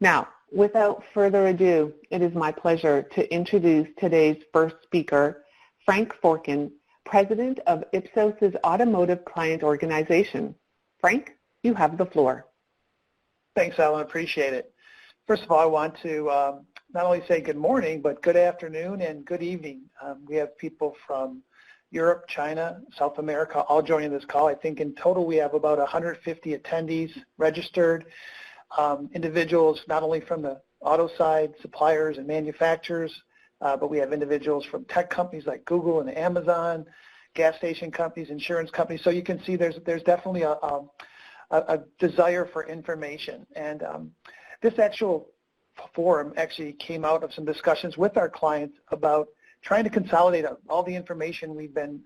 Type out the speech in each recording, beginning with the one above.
Now, without further ado, it is my pleasure to introduce today's first speaker, Frank Forkin, President of Ipsos's Automotive Client Organization. Frank, you have the floor. Thanks, Ellen. Appreciate it. First of all, I want to not only say good morning, but good afternoon and good evening. We have people from Europe, China, South America, all joining this call. I think in total we have about 150 attendees registered, individuals not only from the auto side, suppliers and manufacturers, but we have individuals from tech companies like Google and Amazon, gas station companies, insurance companies. So you can see there's definitely a desire for information. And this actual forum actually came out of some discussions with our clients about trying to consolidate all the information we've been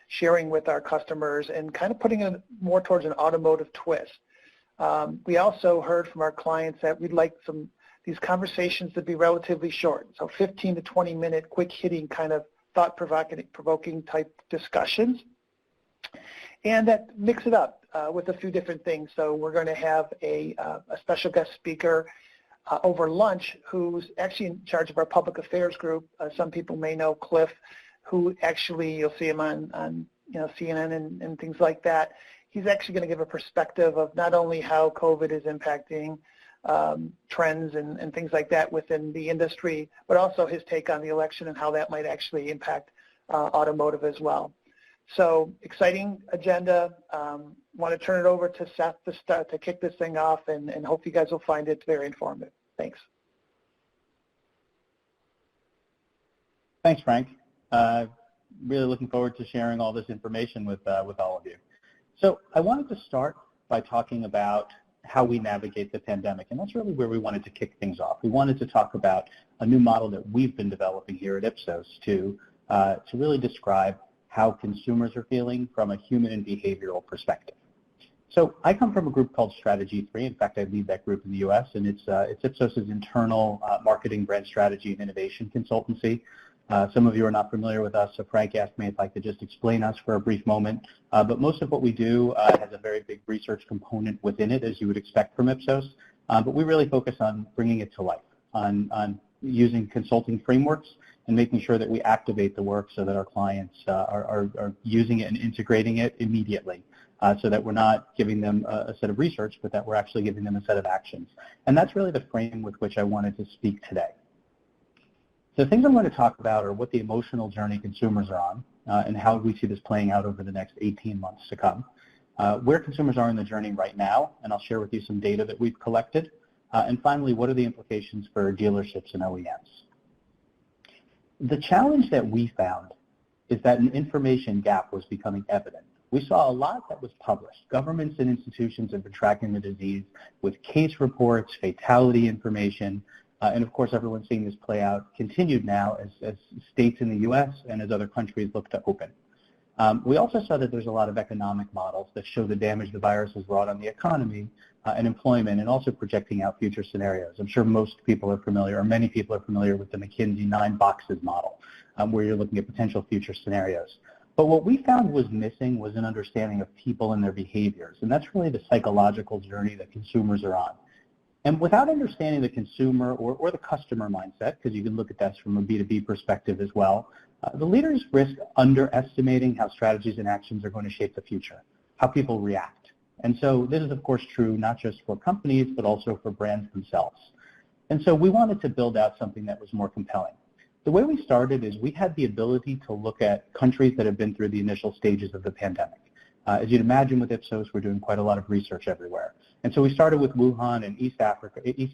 sharing with our customers and kind of putting it more towards an automotive twist. We also heard from our clients that we'd like these conversations to be relatively short, so 15 to 20 minute quick hitting kind of thought-provoking type discussions, and that mix it up with a few different things. So we're going to have a special guest speaker over lunch who's actually in charge of our public affairs group. Some people may know Cliff, who actually you'll see him on CNN and things like that. He's actually going to give a perspective of not only how COVID is impacting trends and things like that within the industry, but also his take on the election and how that might actually impact automotive as well. So exciting agenda. Want to turn it over to Seth to kick this thing off, and hope you guys will find it very informative. Thanks. Thanks, Frank. Really looking forward to sharing all this information with all of you. So I wanted to start by talking about how we navigate the pandemic, and that's really where we wanted to kick things off. We wanted to talk about a new model that we've been developing here at Ipsos to really describe how consumers are feeling from a human and behavioral perspective. So I come from a group called Strategy 3. In fact, I lead that group in the U.S., and it's Ipsos's internal marketing, brand strategy, and innovation consultancy. Some of you are not familiar with us, so Frank asked me if I could just explain us for a brief moment. But most of what we do has a very big research component within it, as you would expect from Ipsos. But we really focus on bringing it to life, on using consulting frameworks and making sure that we activate the work so that our clients are using it and integrating it immediately, so that we're not giving them a set of research, but that we're actually giving them a set of actions. And that's really the frame with which I wanted to speak today. The things I'm going to talk about are what the emotional journey consumers are on and how we see this playing out over the next 18 months to come, where consumers are in the journey right now, and I'll share with you some data that we've collected, and finally, what are the implications for dealerships and OEMs. The challenge that we found is that an information gap was becoming evident. We saw a lot that was published. Governments and institutions have been tracking the disease with case reports, fatality information, and of course everyone's seeing this play out continued now as states in the U.S. and as other countries look to open. We also saw that there's a lot of economic models that show the damage the virus has wrought on the economy and employment, and also projecting out future scenarios. I'm sure most people are familiar, or many people are familiar with the McKinsey 9 boxes model, where you're looking at potential future scenarios. But what we found was missing was an understanding of people and their behaviors, and that's really the psychological journey that consumers are on. And without understanding the consumer or the customer mindset, because you can look at that from a B2B perspective as well, the leaders risk underestimating how strategies and actions are going to shape the future, how people react. And so this is, of course, true not just for companies, but also for brands themselves. And so we wanted to build out something that was more compelling. The way we started is we had the ability to look at countries that have been through the initial stages of the pandemic. As you'd imagine with Ipsos, we're doing quite a lot of research everywhere. And so we started with Wuhan and East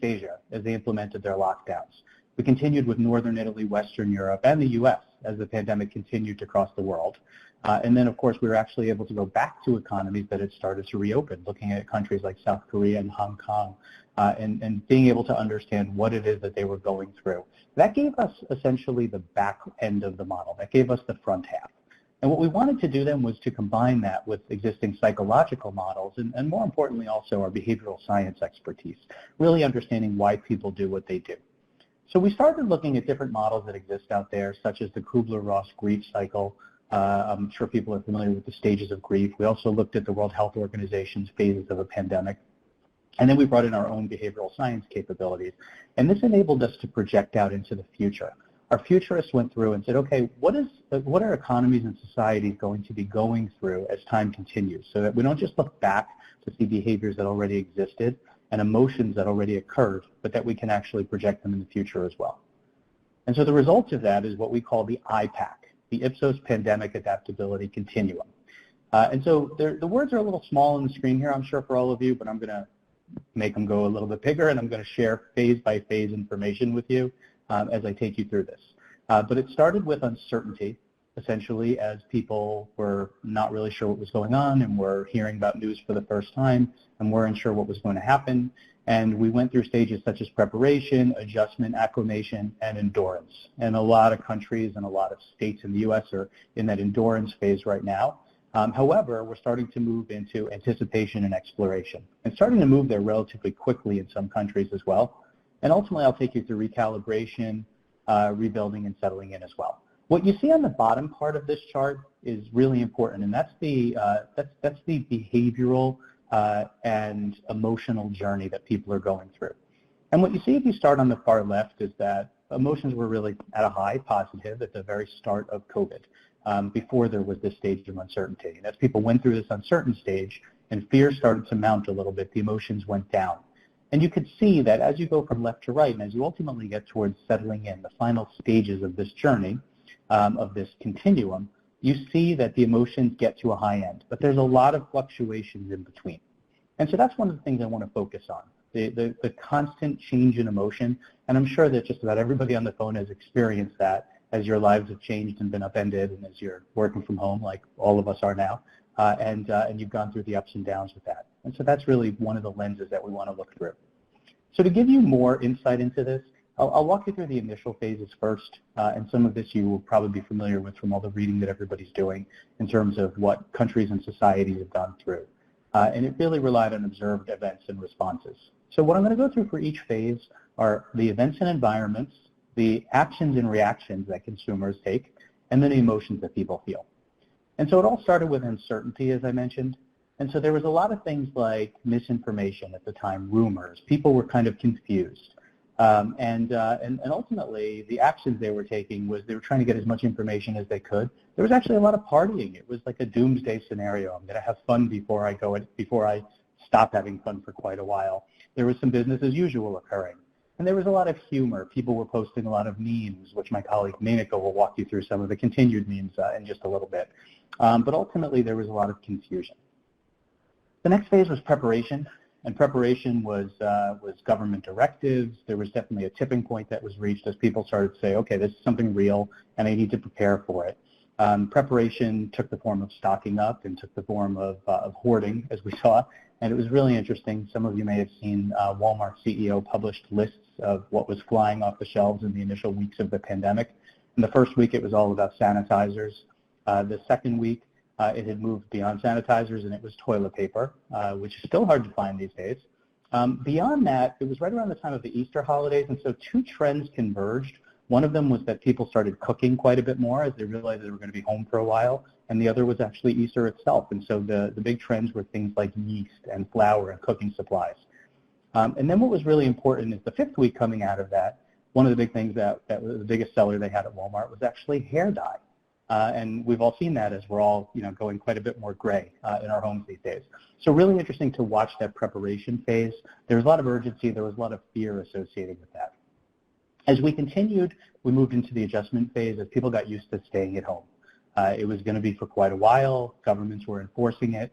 Asia as they implemented their lockdowns. We continued with Northern Italy, Western Europe, and the U.S. as the pandemic continued to cross the world. And then, of course, we were actually able to go back to economies that had started to reopen, looking at countries like South Korea and Hong Kong, and being able to understand what it is that they were going through. That gave us essentially the back end of the model. That gave us the front half. And what we wanted to do then was to combine that with existing psychological models and more importantly also our behavioral science expertise, really understanding why people do what they do. So we started looking at different models that exist out there, such as the Kubler-Ross grief cycle. I'm sure people are familiar with the stages of grief. We also looked at the World Health Organization's phases of a pandemic. And then we brought in our own behavioral science capabilities. And this enabled us to project out into the future. Our futurists went through and said, okay, what are economies and societies going to be going through as time continues, so that we don't just look back to see behaviors that already existed and emotions that already occurred, but that we can actually project them in the future as well. And so the result of that is what we call the iPAQ, the Ipsos Pandemic Adaptability Continuum. And so the words are a little small on the screen here, I'm sure, for all of you, but I'm going to make them go a little bit bigger, and I'm going to share phase-by-phase information with you as I take you through this. But it started with uncertainty, essentially, as people were not really sure what was going on and were hearing about news for the first time and weren't sure what was going to happen. And we went through stages such as preparation, adjustment, acclimation, and endurance. And a lot of countries and a lot of states in the U.S. are in that endurance phase right now. However, we're starting to move into anticipation and exploration, and starting to move there relatively quickly in some countries as well. And ultimately, I'll take you through recalibration, rebuilding, and settling in as well. What you see on the bottom part of this chart is really important, and that's the behavioral and emotional journey that people are going through. And what you see if you start on the far left is that emotions were really at a high, positive, at the very start of COVID, before there was this stage of uncertainty. And as people went through this uncertain stage and fear started to mount a little bit, the emotions went down. And you could see that as you go from left to right, and as you ultimately get towards settling in, the final stages of this journey, of this continuum, you see that the emotions get to a high end, but there's a lot of fluctuations in between. And so that's one of the things I want to focus on, the constant change in emotion. And I'm sure that just about everybody on the phone has experienced that as your lives have changed and been upended, and as you're working from home, like all of us are now, and you've gone through the ups and downs with that. And so that's really one of the lenses that we want to look through. So to give you more insight into this, I'll walk you through the initial phases first, and some of this you will probably be familiar with from all the reading that everybody's doing in terms of what countries and societies have gone through. And it really relied on observed events and responses. So what I'm going to go through for each phase are the events and environments, the actions and reactions that consumers take, and then the emotions that people feel. And so it all started with uncertainty, as I mentioned. And so there was a lot of things like misinformation at the time, rumors. People were kind of confused. And ultimately, the actions they were taking was they were trying to get as much information as they could. There was actually a lot of partying. It was like a doomsday scenario. I'm going to have fun before I stop having fun for quite a while. There was some business as usual occurring. And there was a lot of humor. People were posting a lot of memes, which my colleague Menaka will walk you through some of the continued memes in just a little bit. But ultimately, there was a lot of confusion. The next phase was preparation. And preparation was government directives. There was definitely a tipping point that was reached as people started to say, okay, this is something real, and I need to prepare for it. Preparation took the form of stocking up and took the form of hoarding, as we saw. And it was really interesting. Some of you may have seen Walmart CEO published lists of what was flying off the shelves in the initial weeks of the pandemic. In the first week, it was all about sanitizers. The second week, it had moved beyond sanitizers, and it was toilet paper, which is still hard to find these days. Beyond that, it was right around the time of the Easter holidays, and so two trends converged. One of them was that people started cooking quite a bit more as they realized they were going to be home for a while, and the other was actually Easter itself. And so the big trends were things like yeast and flour and cooking supplies. And then what was really important is the fifth week coming out of that, one of the big things that was the biggest seller they had at Walmart was actually hair dye. And we've all seen that as we're all, going quite a bit more gray in our homes these days. So really interesting to watch that preparation phase. There was a lot of urgency. There was a lot of fear associated with that. As we continued, we moved into the adjustment phase as people got used to staying at home. It was going to be for quite a while. Governments were enforcing it.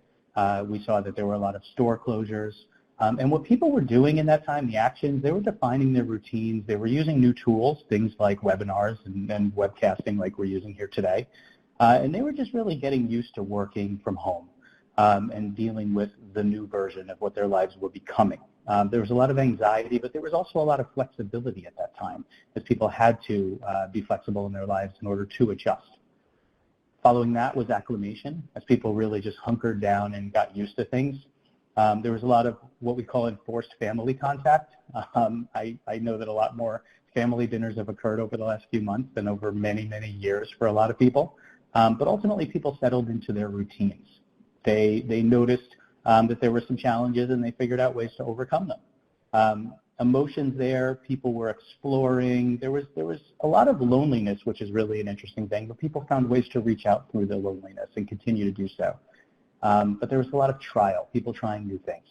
We saw that there were a lot of store closures. And what people were doing in that time, the actions, they were defining their routines. They were using new tools, things like webinars and webcasting like we're using here today. And they were just really getting used to working from home and dealing with the new version of what their lives were becoming. There was a lot of anxiety, but there was also a lot of flexibility at that time as people had to be flexible in their lives in order to adjust. Following that was acclimation, as people really just hunkered down and got used to things. There was a lot of what we call enforced family contact. I know that a lot more family dinners have occurred over the last few months than over many, many years for a lot of people. But ultimately, people settled into their routines. They noticed that there were some challenges and they figured out ways to overcome them. Emotions there, people were exploring. There was a lot of loneliness, which is really an interesting thing, but people found ways to reach out through the loneliness and continue to do so. But there was a lot of trial, people trying new things.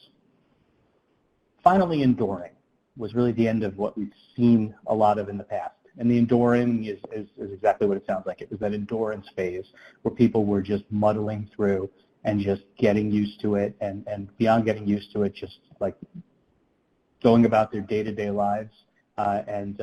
Finally, enduring was really the end of what we've seen a lot of in the past. And the enduring is exactly what it sounds like. It was that endurance phase where people were just muddling through and just getting used to it, and beyond getting used to it, just like going about their day-to-day lives and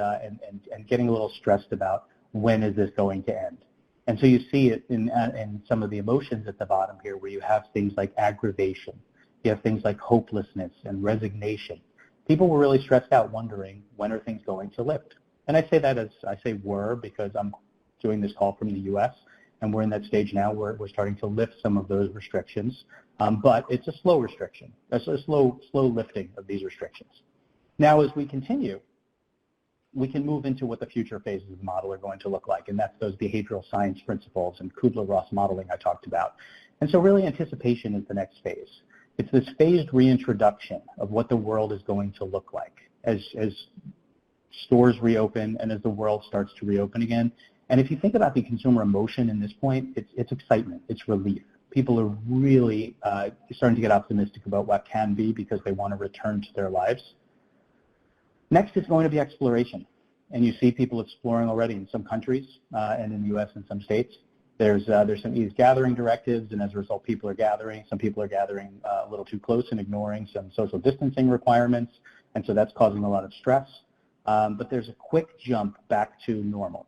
getting a little stressed about when is this going to end. And so you see it in some of the emotions at the bottom here, where you have things like aggravation, you have things like hopelessness and resignation. People were really stressed out, wondering when are things going to lift. And I say that as I say were because I'm doing this call from the U.S. and we're in that stage now where we're starting to lift some of those restrictions, but it's a slow restriction. That's a slow lifting of these restrictions. Now, as we continue, we can move into what the future phases of the model are going to look like, and that's those behavioral science principles and Kubler-Ross modeling I talked about. And so really anticipation is the next phase. It's this phased reintroduction of what the world is going to look like as stores reopen and as the world starts to reopen again. And if you think about the consumer emotion in this point, it's excitement, it's relief. People are really starting to get optimistic about what can be because they want to return to their lives. Next is going to be exploration. And you see people exploring already in some countries and in the U.S. and some states. There's some ease gathering directives, and as a result, people are gathering. Some people are gathering a little too close and ignoring some social distancing requirements, and so that's causing a lot of stress. But there's a quick jump back to normal.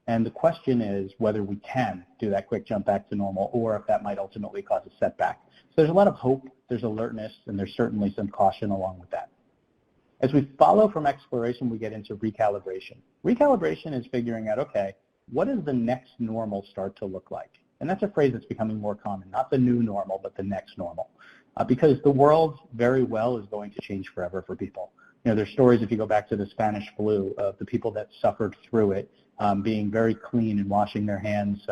And the question is whether we can do that quick jump back to normal or if that might ultimately cause a setback. So there's a lot of hope, there's alertness, and there's certainly some caution along with that. As we follow from exploration, we get into recalibration. Recalibration is figuring out, okay, what does the next normal start to look like? And that's a phrase that's becoming more common, not the new normal, but the next normal. Because the world very well is going to change forever for people. You know, there's stories, if you go back to the Spanish flu, of the people that suffered through it being very clean and washing their hands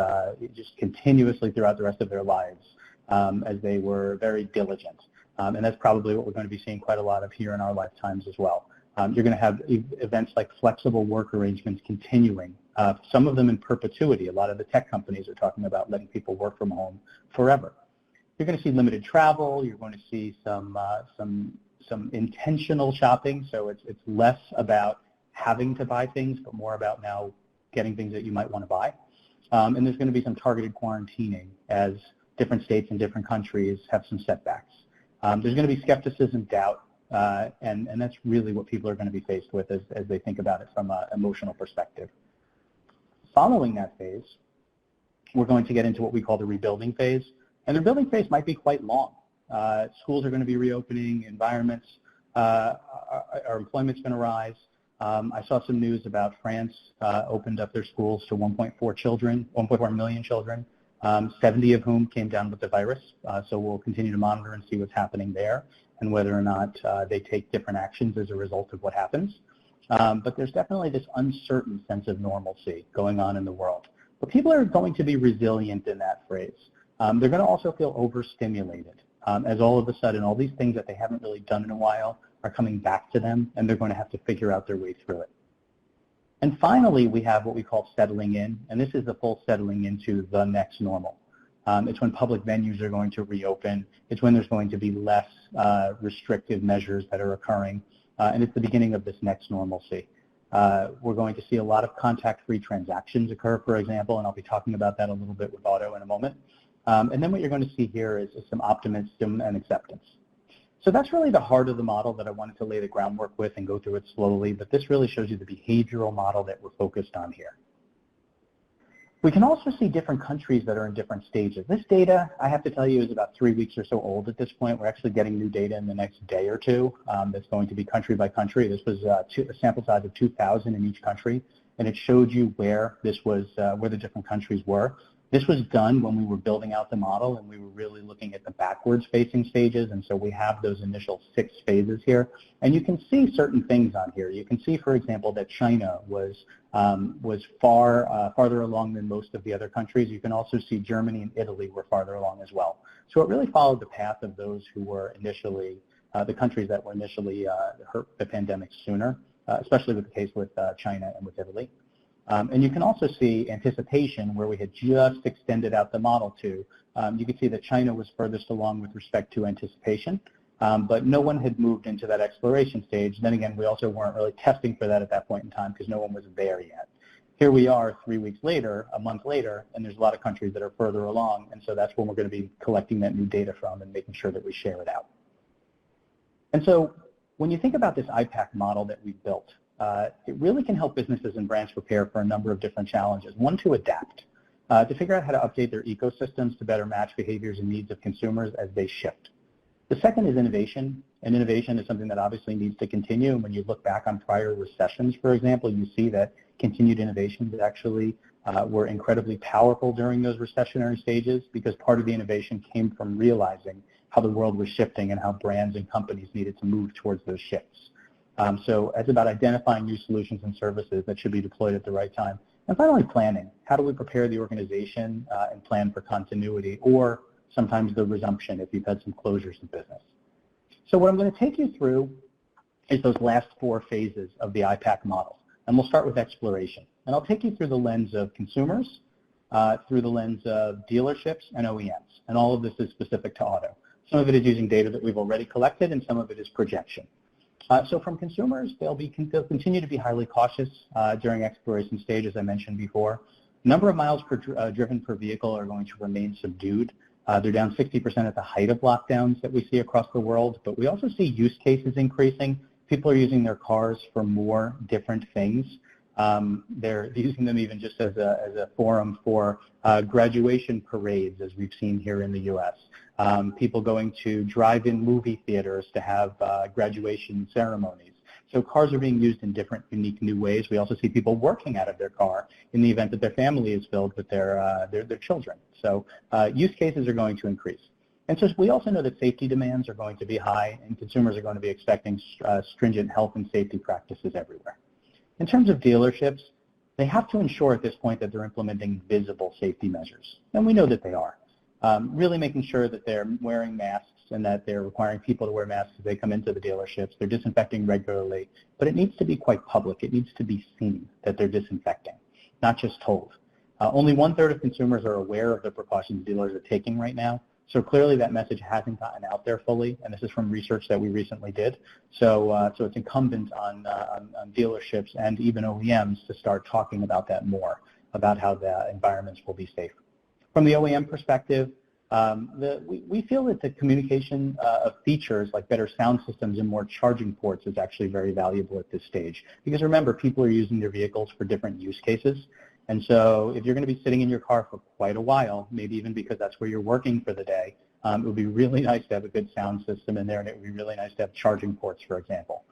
just continuously throughout the rest of their lives as they were very diligent. And that's probably what we're going to be seeing quite a lot of here in our lifetimes as well. You're going to have events like flexible work arrangements continuing, some of them in perpetuity. A lot of the tech companies are talking about letting people work from home forever. You're going to see limited travel. You're going to see some intentional shopping. So it's less about having to buy things, but more about now getting things that you might want to buy. And there's going to be some targeted quarantining as different states and different countries have some setbacks. There's going to be skepticism, doubt, and that's really what people are going to be faced with as they think about it from an emotional perspective. Following that phase, we're going to get into what we call the rebuilding phase. And the rebuilding phase might be quite long. Schools are going to be reopening, environments, our employment's going to rise. I saw some news about France opened up their schools to 1.4 million children, 70 of whom came down with the virus. So we'll continue to monitor and see what's happening there and whether or not they take different actions as a result of what happens. But there's definitely this uncertain sense of normalcy going on in the world. But people are going to be resilient in that phrase. They're going to also feel overstimulated as all of a sudden all these things that they haven't really done in a while are coming back to them, and they're going to have to figure out their way through it. And finally, we have what we call settling in, and this is the full settling into the next normal. It's when public venues are going to reopen. It's when there's going to be less restrictive measures that are occurring, and it's the beginning of this next normalcy. We're going to see a lot of contact-free transactions occur, for example, and I'll be talking about that a little bit with Otto in a moment. And then what you're going to see here is some optimism and acceptance. So that's really the heart of the model that I wanted to lay the groundwork with and go through it slowly, but this really shows you the behavioral model that we're focused on here. We can also see different countries that are in different stages. This data, I have to tell you, is about 3 weeks or so old at this point. We're actually getting new data in the next day or two that's going to be country by country. This was a sample size of 2,000 in each country, and it showed you where this was, where the different countries were. This was done when we were building out the model and we were really looking at the backwards facing stages, and so we have those initial 6 phases here. And you can see certain things on here. You can see, for example, that China was farther along than most of the other countries. You can also see Germany and Italy were farther along as well. So it really followed the path of those who were initially, the countries that were initially hurt the pandemic sooner, especially with the case with China and with Italy. And you can also see anticipation, where we had just extended out the model to. You can see that China was furthest along with respect to anticipation, but no one had moved into that exploration stage. Then again, we also weren't really testing for that at that point in time because no one was there yet. Here we are 3 weeks later, a month later, and there's a lot of countries that are further along, and so that's when we're going to be collecting that new data from and making sure that we share it out. And so when you think about this iPAQ model that we've built, it really can help businesses and brands prepare for a number of different challenges. One, to adapt, to figure out how to update their ecosystems to better match behaviors and needs of consumers as they shift. The second is innovation, and innovation is something that obviously needs to continue. And when you look back on prior recessions, for example, you see that continued innovations actually were incredibly powerful during those recessionary stages, because part of the innovation came from realizing how the world was shifting and how brands and companies needed to move towards those shifts. So it's about identifying new solutions and services that should be deployed at the right time. And finally, planning. How do we prepare the organization and plan for continuity, or sometimes the resumption if you've had some closures in business? So what I'm going to take you through is those last 4 phases of the iPAQ model. And we'll start with exploration. And I'll take you through the lens of consumers, through the lens of dealerships and OEMs. And all of this is specific to auto. Some of it is using data that we've already collected, and some of it is projection. So from consumers, they'll continue to be highly cautious during exploration stage, as I mentioned before. Number of miles driven per vehicle are going to remain subdued. They're down 60% at the height of lockdowns that we see across the world, but we also see use cases increasing. People are using their cars for more different things. They're using them even just as a forum for graduation parades, as we've seen here in the U.S. People going to drive-in movie theaters to have graduation ceremonies. So cars are being used in different, unique, new ways. We also see people working out of their car in the event that their family is filled with their children. So use cases are going to increase. And so we also know that safety demands are going to be high, and consumers are going to be expecting stringent health and safety practices everywhere. In terms of dealerships, they have to ensure at this point that they're implementing visible safety measures. And we know that they are. Really making sure that they're wearing masks and that they're requiring people to wear masks as they come into the dealerships. They're disinfecting regularly, but it needs to be quite public. It needs to be seen that they're disinfecting, not just told. Only 1/3 of consumers are aware of the precautions dealers are taking right now. So clearly that message hasn't gotten out there fully, and this is from research that we recently did. So it's incumbent on dealerships and even OEMs to start talking about that more, about how the environments will be safe. From the OEM perspective, we feel that the communication of features like better sound systems and more charging ports is actually very valuable at this stage. Because remember, people are using their vehicles for different use cases. And so if you're going to be sitting in your car for quite a while, maybe even because that's where you're working for the day, it would be really nice to have a good sound system in there, and it would be really nice to have charging ports, for example.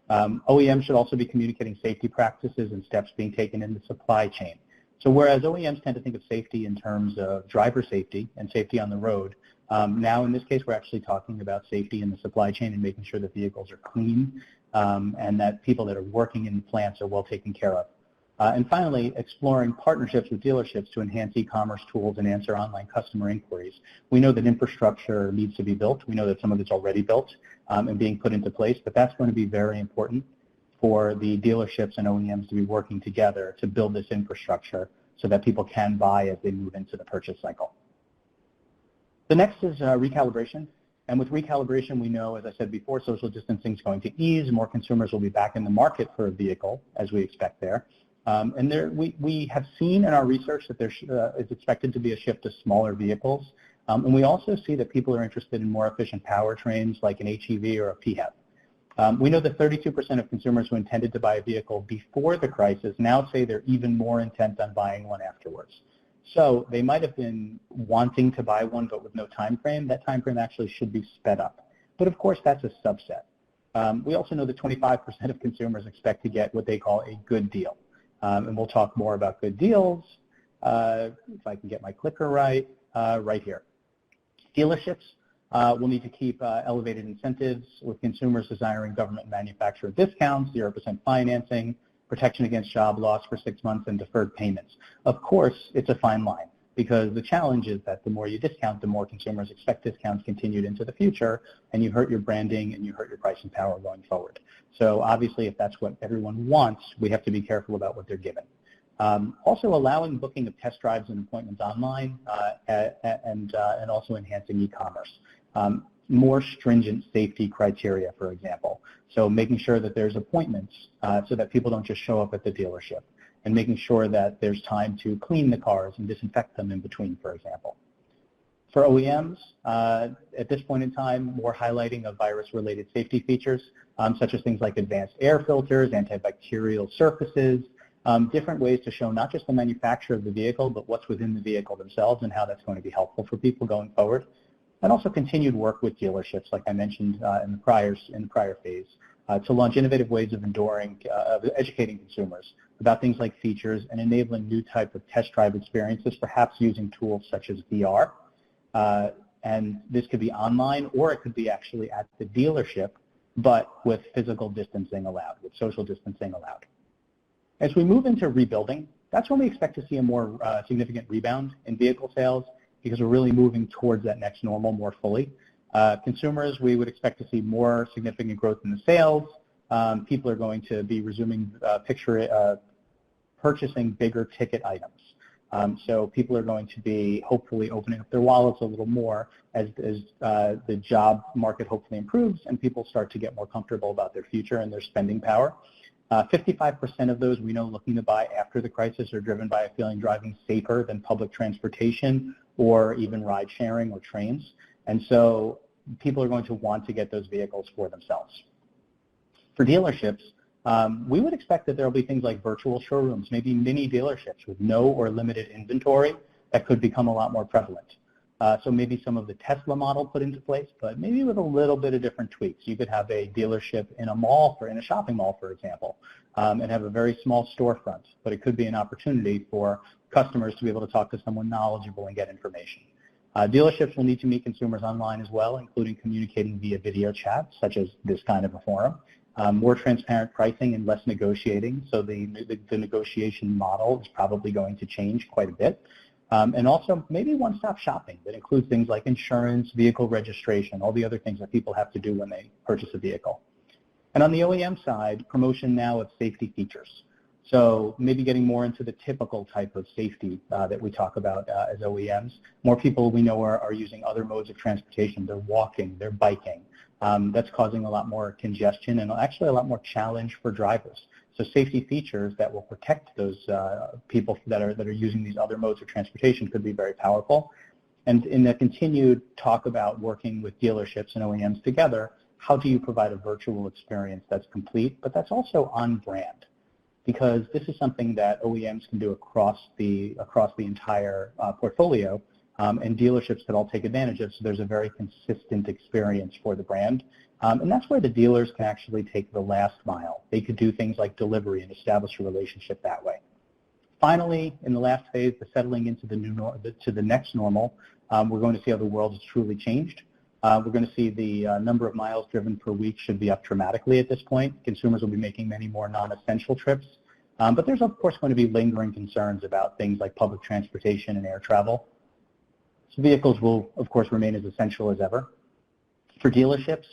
OEMs should also be communicating safety practices and steps being taken in the supply chain. So whereas OEMs tend to think of safety in terms of driver safety and safety on the road, now in this case we're actually talking about safety in the supply chain and making sure that vehicles are clean and that people that are working in plants are well taken care of. And finally, exploring partnerships with dealerships to enhance e-commerce tools and answer online customer inquiries. We know that infrastructure needs to be built. We know that some of it's already built and being put into place, but that's going to be very important for the dealerships and OEMs to be working together to build this infrastructure so that people can buy as they move into the purchase cycle. The next is recalibration. And with recalibration, we know, as I said before, social distancing is going to ease. More consumers will be back in the market for a vehicle, as we expect there. And we have seen in our research that there is expected to be a shift to smaller vehicles. And we also see that people are interested in more efficient powertrains like an HEV or a PHEV. We know that 32% of consumers who intended to buy a vehicle before the crisis now say they're even more intent on buying one afterwards. So they might have been wanting to buy one but with no time frame. That time frame actually should be sped up. But of course, that's a subset. We also know that 25% of consumers expect to get what they call a good deal. And we'll talk more about good deals if I can get my clicker right, right here. Dealerships will need to keep elevated incentives with consumers desiring government and manufacturer discounts, 0% financing, protection against job loss for 6 months, and deferred payments. Of course, it's a fine line because the challenge is that the more you discount, the more consumers expect discounts continued into the future, and you hurt your branding and you hurt your pricing power going forward. So obviously, if that's what everyone wants, we have to be careful about what they're given. Also allowing booking of test drives and appointments online and also enhancing e-commerce. More stringent safety criteria, for example. So making sure that there's appointments so that people don't just show up at the dealership, and making sure that there's time to clean the cars and disinfect them in between, for example. For OEMs, at this point in time, more highlighting of virus-related safety features, such as things like advanced air filters, antibacterial surfaces, different ways to show not just the manufacturer of the vehicle, but what's within the vehicle themselves and how that's going to be helpful for people going forward. And also continued work with dealerships, like I mentioned in the prior phase, to launch innovative ways of educating consumers about things like features and enabling new type of test drive experiences, perhaps using tools such as VR. And this could be online, or it could be actually at the dealership, but with physical distancing allowed, with social distancing allowed. As we move into rebuilding, that's when we expect to see a more significant rebound in vehicle sales, because we're really moving towards that next normal more fully. Consumers, we would expect to see more significant growth in the sales. People are going to be resuming purchasing bigger ticket items. So people are going to be hopefully opening up their wallets a little more as the job market hopefully improves and people start to get more comfortable about their future and their spending power. 55% of those we know looking to buy after the crisis are driven by a feeling driving safer than public transportation or even ride sharing or trains. And so people are going to want to get those vehicles for themselves. For dealerships, we would expect that there will be things like virtual showrooms, maybe mini dealerships with no or limited inventory that could become a lot more prevalent. So maybe some of the Tesla model put into place, but maybe with a little bit of different tweaks. You could have a dealership in a mall, in a shopping mall, for example, and have a very small storefront, but it could be an opportunity for customers to be able to talk to someone knowledgeable and get information. Dealerships will need to meet consumers online as well, including communicating via video chat, such as this kind of a forum. More transparent pricing and less negotiating, so the negotiation model is probably going to change quite a bit. And also maybe one-stop shopping that includes things like insurance, vehicle registration, all the other things that people have to do when they purchase a vehicle. And on the OEM side, promotion now of safety features. So maybe getting more into the typical type of safety that we talk about as OEMs. More people we know are using other modes of transportation. They're walking, they're biking. That's causing a lot more congestion and actually a lot more challenge for drivers. So safety features that will protect those people that are using these other modes of transportation could be very powerful. And in the continued talk about working with dealerships and OEMs together, how do you provide a virtual experience that's complete, but that's also on brand? Because this is something that OEMs can do across the entire portfolio, and dealerships could all take advantage of, so there's a very consistent experience for the brand. And that's where the dealers can actually take the last mile. They could do things like delivery and establish a relationship that way. Finally, in the last phase, the settling into the next normal, we're going to see how the world has truly changed. We're going to see the number of miles driven per week should be up dramatically at this point. Consumers will be making many more non-essential trips. But there's, of course, going to be lingering concerns about things like public transportation and air travel. So vehicles will, of course, remain as essential as ever. For dealerships,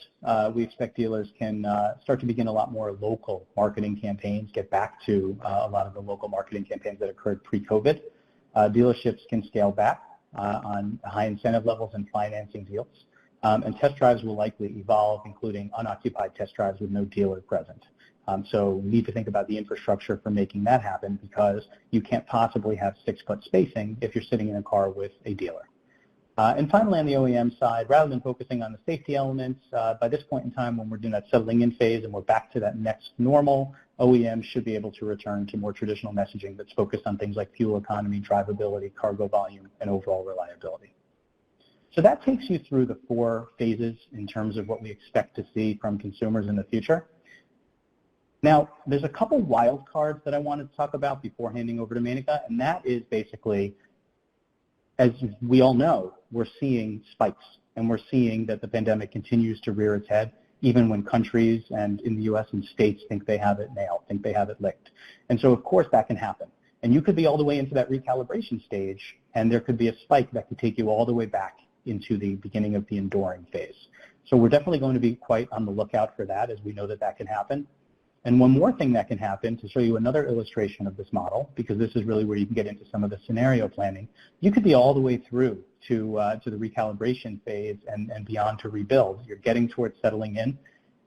we expect dealers can start to begin a lot more local marketing campaigns, get back to a lot of the local marketing campaigns that occurred pre-COVID. Dealerships can scale back on high incentive levels and financing deals. And test drives will likely evolve, including unoccupied test drives with no dealer present. So we need to think about the infrastructure for making that happen, because you can't possibly have 6-foot spacing if you're sitting in a car with a dealer. And finally, on the OEM side, rather than focusing on the safety elements, by this point in time when we're doing that settling in phase and we're back to that next normal, OEMs should be able to return to more traditional messaging that's focused on things like fuel economy, drivability, cargo volume, and overall reliability. So that takes you through the 4 phases in terms of what we expect to see from consumers in the future. Now, there's a couple wild cards that I wanted to talk about before handing over to Menaka, and that is basically, as we all know, we're seeing spikes, and we're seeing that the pandemic continues to rear its head, even when countries and in the U.S. and states think they have it nailed, think they have it licked. And so, of course, that can happen. And you could be all the way into that recalibration stage, and there could be a spike that could take you all the way back into the beginning of the enduring phase. So we're definitely going to be quite on the lookout for that, as we know that that can happen. And one more thing that can happen, to show you another illustration of this model, because this is really where you can get into some of the scenario planning, you could be all the way through to the recalibration phase and beyond to rebuild. You're getting towards settling in,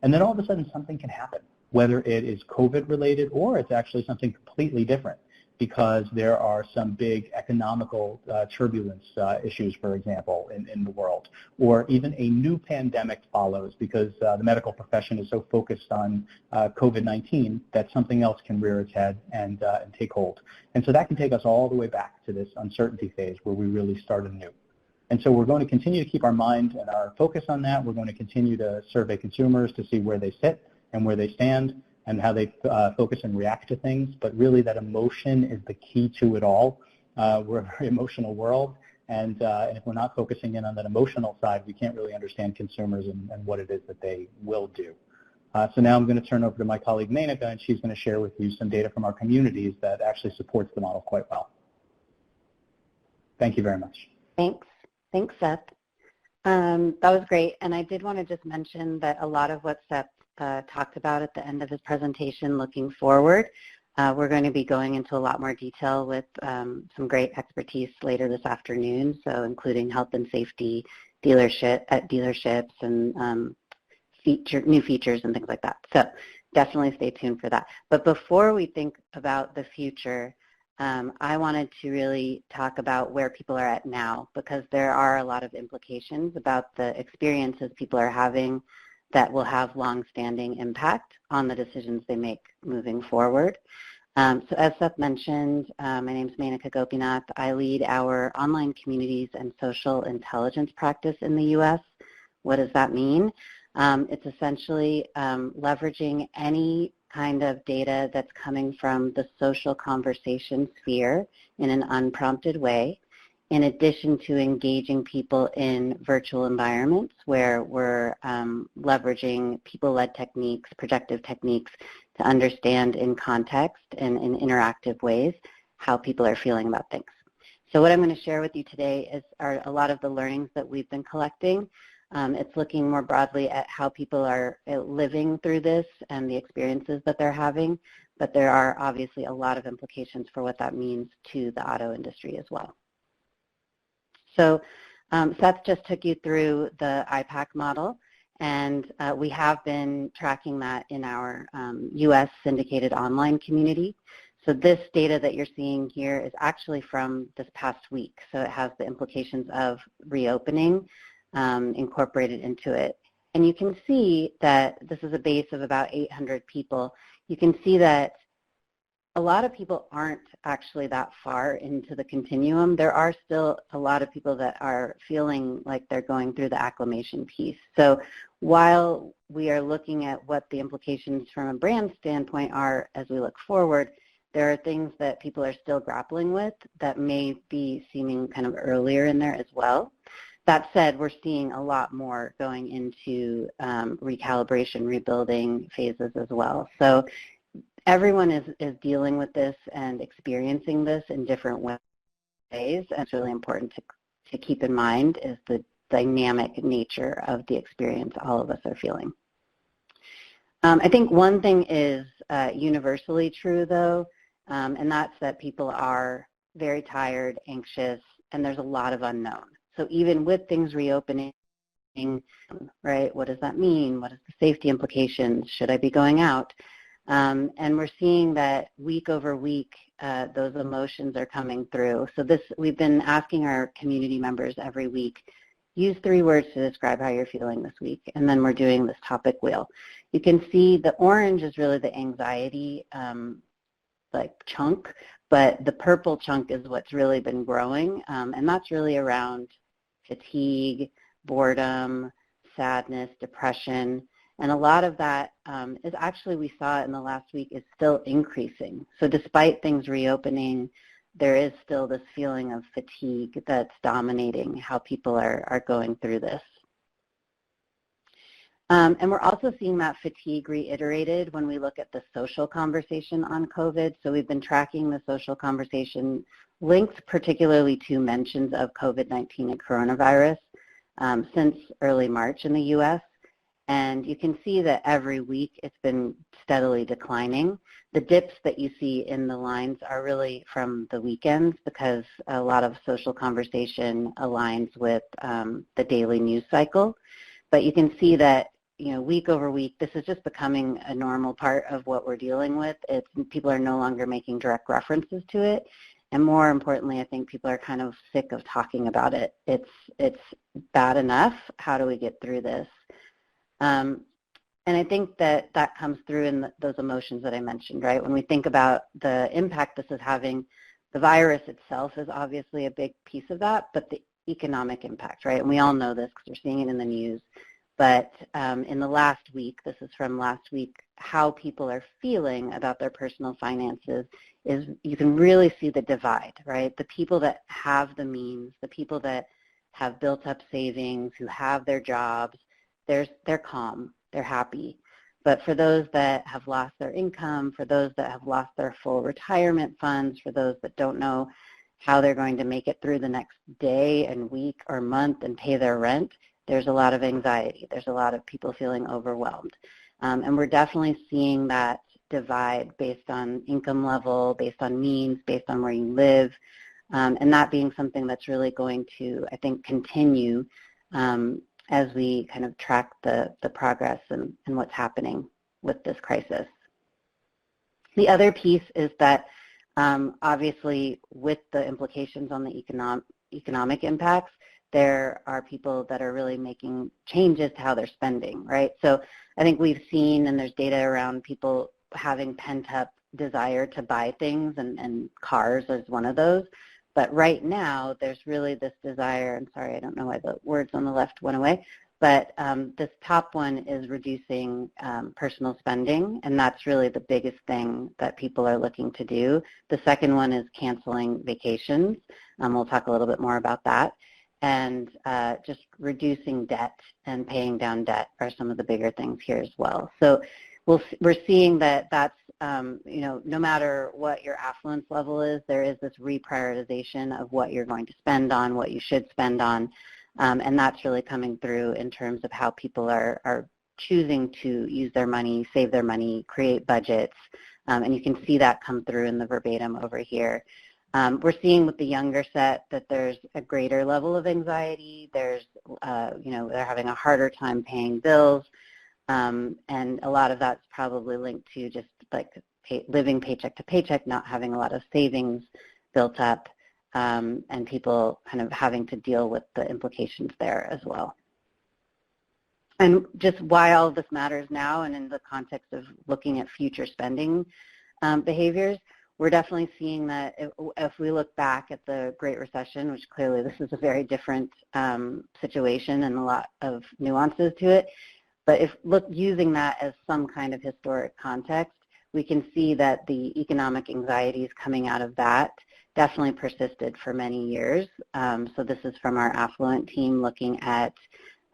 and then all of a sudden something can happen, whether it is COVID related or it's actually something completely different, because there are some big economical turbulence issues, for example, in the world, or even a new pandemic follows because the medical profession is so focused on COVID-19 that something else can rear its head and take hold. And so that can take us all the way back to this uncertainty phase where we really start anew. And so we're going to continue to keep our mind and our focus on that. We're going to continue to survey consumers to see where they sit and where they stand, and how they focus and react to things, but really that emotion is the key to it all. We're a very emotional world, and if we're not focusing in on that emotional side, we can't really understand consumers and what it is that they will do. So now I'm going to turn over to my colleague Menaka, and she's going to share with you some data from our communities that actually supports the model quite well. Thank you very much. Thanks. Thanks, Seth. That was great, and I did want to just mention that a lot of what Seth talked about at the end of his presentation looking forward. We're going to be going into a lot more detail with some great expertise later this afternoon, so including health and safety dealerships and new features and things like that. So definitely stay tuned for that. But before we think about the future, I wanted to really talk about where people are at now, because there are a lot of implications about the experiences people are having that will have long-standing impact on the decisions they make moving forward. So as Seth mentioned, my name is Menaka Gopinath. I lead our online communities and social intelligence practice in the U.S. What does that mean? It's essentially leveraging any kind of data that's coming from the social conversation sphere in an unprompted way, in addition to engaging people in virtual environments where we're leveraging people-led techniques, projective techniques, to understand in context and in interactive ways how people are feeling about things. So what I'm going to share with you today are a lot of the learnings that we've been collecting. It's looking more broadly at how people are living through this and the experiences that they're having, but there are obviously a lot of implications for what that means to the auto industry as well. So Seth just took you through the iPAQ model, and we have been tracking that in our U.S. syndicated online community. So this data that you're seeing here is actually from this past week. So it has the implications of reopening incorporated into it. And you can see that this is a base of about 800 people. You can see that a lot of people aren't actually that far into the continuum. There are still a lot of people that are feeling like they're going through the acclimation piece. So while we are looking at what the implications from a brand standpoint are as we look forward, there are things that people are still grappling with that may be seeming kind of earlier in there as well. That said, we're seeing a lot more going into recalibration, rebuilding phases as well. So everyone is dealing with this and experiencing this in different ways, and it's really important to keep in mind is the dynamic nature of the experience all of us are feeling. I think one thing is universally true, though, and that's that people are very tired, anxious, and there's a lot of unknown. So even with things reopening, right, what does that mean? What is the safety implications? Should I be going out? And we're seeing that week over week, those emotions are coming through. So we've been asking our community members every week, use 3 words to describe how you're feeling this week, and then we're doing this topic wheel. You can see the orange is really the anxiety chunk, but the purple chunk is what's really been growing, and that's really around fatigue, boredom, sadness, depression. And a lot of that is actually, we saw it in the last week, is still increasing. So despite things reopening, there is still this feeling of fatigue that's dominating how people are going through this. And we're also seeing that fatigue reiterated when we look at the social conversation on COVID. So we've been tracking the social conversation linked particularly to mentions of COVID-19 and coronavirus since early March in the U.S. And you can see that every week it's been steadily declining. The dips that you see in the lines are really from the weekends because a lot of social conversation aligns with the daily news cycle. But you can see that, week over week, this is just becoming a normal part of what we're dealing with. People are no longer making direct references to it. And more importantly, I think people are kind of sick of talking about it. It's bad enough. How do we get through this? And I think that comes through in those emotions that I mentioned, right? When we think about the impact this is having, the virus itself is obviously a big piece of that, but the economic impact, right? And we all know this because we're seeing it in the news. But in the last week, this is from last week, how people are feeling about their personal finances is you can really see the divide, right? The people that have the means, the people that have built up savings, who have their jobs, they're calm, they're happy. But for those that have lost their income, for those that have lost their full retirement funds, for those that don't know how they're going to make it through the next day and week or month and pay their rent, there's a lot of anxiety. There's a lot of people feeling overwhelmed. And we're definitely seeing that divide based on income level, based on means, based on where you live, and that being something that's really going to, I think, continue as we kind of track the progress and what's happening with this crisis. The other piece is that obviously with the implications on the economic impacts, there are people that are really making changes to how they're spending, right? So I think we've seen, and there's data around people having pent-up desire to buy things, and cars is one of those. But right now, there's really this desire, and sorry, I don't know why the words on the left went away, but this top one is reducing personal spending, and that's really the biggest thing that people are looking to do. The second one is canceling vacations. We'll talk a little bit more about that. And just reducing debt and paying down debt are some of the bigger things here as well. So we're seeing that that's, no matter what your affluence level is, there is this reprioritization of what you're going to spend on, what you should spend on, and that's really coming through in terms of how people are choosing to use their money, save their money, create budgets, and you can see that come through in the verbatim over here. We're seeing with the younger set that there's a greater level of anxiety. There's, they're having a harder time paying bills, and a lot of that's probably linked to just like living paycheck to paycheck, not having a lot of savings built up, and people kind of having to deal with the implications there as well. And just why all of this matters now, and in the context of looking at future spending behaviors, we're definitely seeing that if we look back at the Great Recession, which clearly this is a very different situation and a lot of nuances to it, but using that as some kind of historic context, we can see that the economic anxieties coming out of that definitely persisted for many years. So this is from our affluent team looking at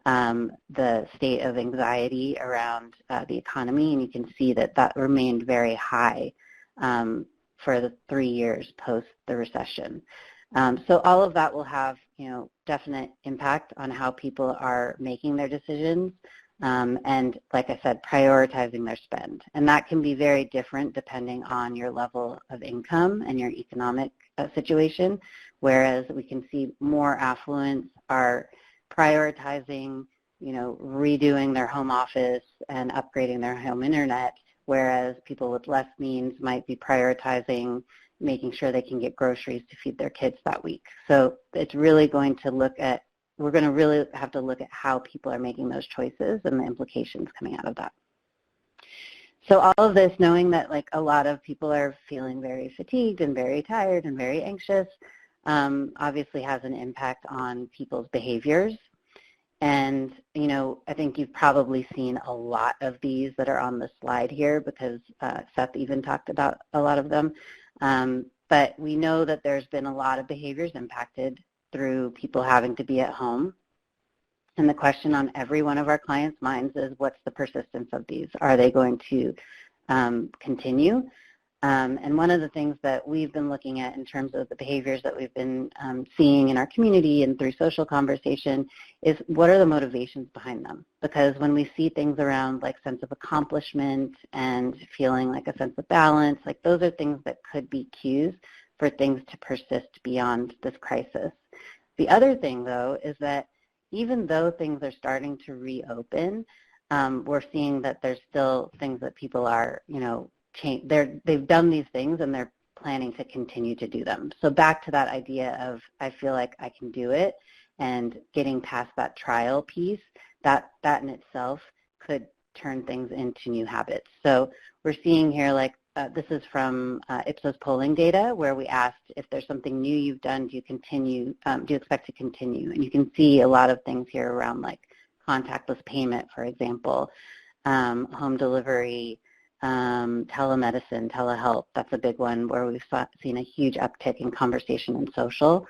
the state of anxiety around the economy, and you can see that that remained very high for the 3 years post the recession. So all of that will have, definite impact on how people are making their decisions, and like I said, prioritizing their spend. And that can be very different depending on your level of income and your economic situation, whereas we can see more affluents are prioritizing, redoing their home office and upgrading their home internet, whereas people with less means might be prioritizing making sure they can get groceries to feed their kids that week. So it's really going to we're going to really have to look at how people are making those choices and the implications coming out of that. So all of this, knowing that like a lot of people are feeling very fatigued and very tired and very anxious, obviously has an impact on people's behaviors. And, you know, I think you've probably seen a lot of these that are on the slide here because Seth even talked about a lot of them. But we know that there's been a lot of behaviors impacted through people having to be at home. And the question on every one of our clients' minds is, what's the persistence of these? Are they going to continue? And one of the things that we've been looking at in terms of the behaviors that we've been seeing in our community and through social conversation is, what are the motivations behind them? Because when we see things around like sense of accomplishment and feeling like a sense of balance, like those are things that could be cues for things to persist beyond this crisis. The other thing, though, is that even though things are starting to reopen, we're seeing that there's still things that people are, you know, they've done these things and they're planning to continue to do them. So back to that idea of, I feel like I can do it, and getting past that trial piece, that in itself could turn things into new habits. So we're seeing here, like, this is from Ipsos polling data, where we asked if there's something new you've done, do you expect to continue? And you can see a lot of things here around like contactless payment, for example, home delivery, telemedicine, telehealth. That's a big one where we've seen a huge uptick in conversation and social.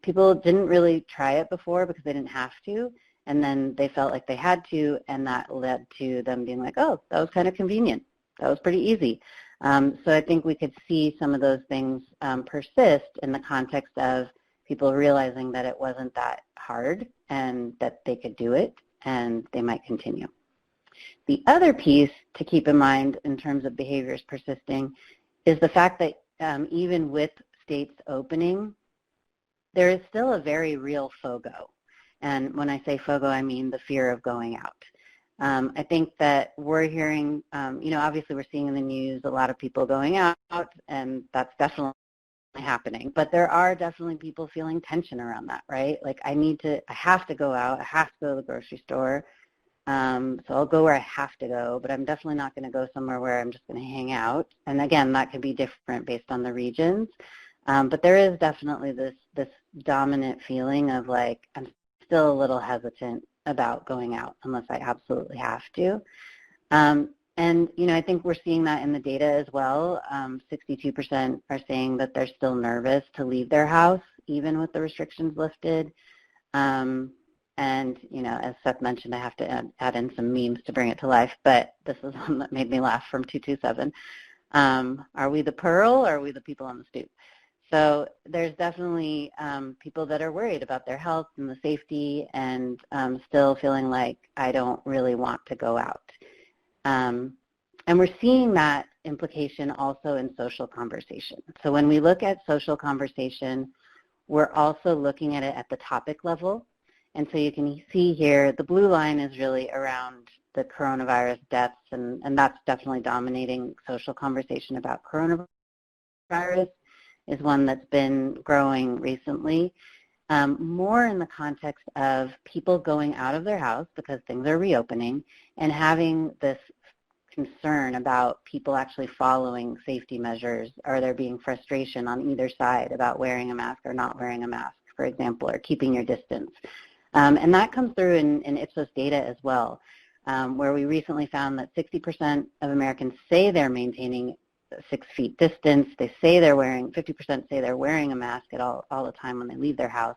People didn't really try it before because they didn't have to, and then they felt like they had to, and that led to them being like, oh, that was kind of convenient. That was pretty easy. So I think we could see some of those things persist in the context of people realizing that it wasn't that hard and that they could do it, and they might continue. The other piece to keep in mind in terms of behaviors persisting is the fact that even with states opening, there is still a very real FOGO. And when I say FOGO, I mean the fear of going out. I think that we're hearing, you know, obviously we're seeing in the news a lot of people going out, and that's definitely happening. But there are definitely people feeling tension around that, right? Like, I have to go out, I have to go to the grocery store. So I'll go where I have to go, but I'm definitely not going to go somewhere where I'm just going to hang out. And again, that could be different based on the regions. But there is definitely this dominant feeling of like, I'm still a little hesitant about going out unless I absolutely have to. And, you know, I think we're seeing that in the data as well. 62% are saying that they're still nervous to leave their house, even with the restrictions lifted. And, you know, as Seth mentioned, I have to add in some memes to bring it to life, but this is one that made me laugh from 227. Are we the Pearl, or are we the people on the stoop? So there's definitely people that are worried about their health and the safety, and still feeling like I don't really want to go out. And we're seeing that implication also in social conversation. So when we look at social conversation, we're also looking at it at the topic level. And so you can see here, the blue line is really around the coronavirus deaths, and that's definitely dominating social conversation about coronavirus, is one that's been growing recently, more in the context of people going out of their house because things are reopening and having this concern about people actually following safety measures. Are there being frustration on either side about wearing a mask or not wearing a mask, for example, or keeping your distance? And that comes through in Ipsos data as well, where we recently found that 60% of Americans say they're maintaining 6 feet distance. They say they're wearing, 50% say they're wearing a mask at all the time when they leave their house,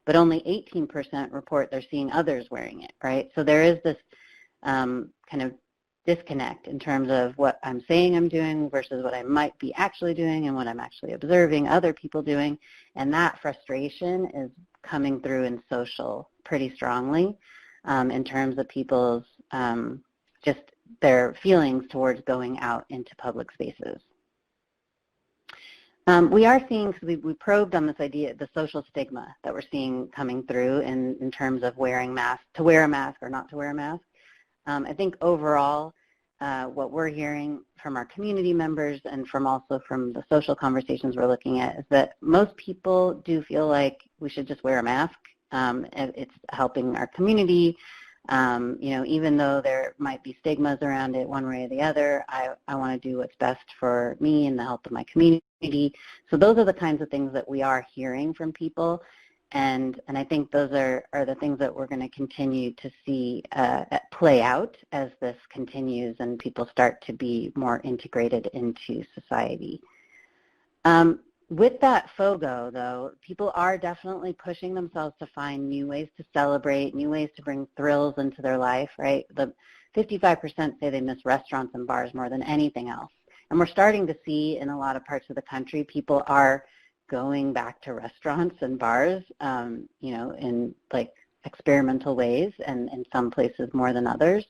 but only 18% report they're seeing others wearing it, right? So there is this kind of disconnect in terms of what I'm saying I'm doing versus what I might be actually doing and what I'm actually observing other people doing. And that frustration is coming through in social pretty strongly in terms of people's just their feelings towards going out into public spaces. We are seeing, because we probed on this idea, the social stigma that we're seeing coming through in terms of wearing masks, to wear a mask or not to wear a mask. I think overall, what we're hearing from our community members and also from the social conversations we're looking at is that most people do feel like we should just wear a mask. It's helping our community. You know, even though there might be stigmas around it one way or the other, I want to do what's best for me and the health of my community. So those are the kinds of things that we are hearing from people. And I think those are the things that we're going to continue to see play out as this continues and people start to be more integrated into society. With that FOGO, though, people are definitely pushing themselves to find new ways to celebrate, new ways to bring thrills into their life, right? The 55% say they miss restaurants and bars more than anything else. And we're starting to see in a lot of parts of the country, people are going back to restaurants and bars, in like experimental ways, and in some places more than others.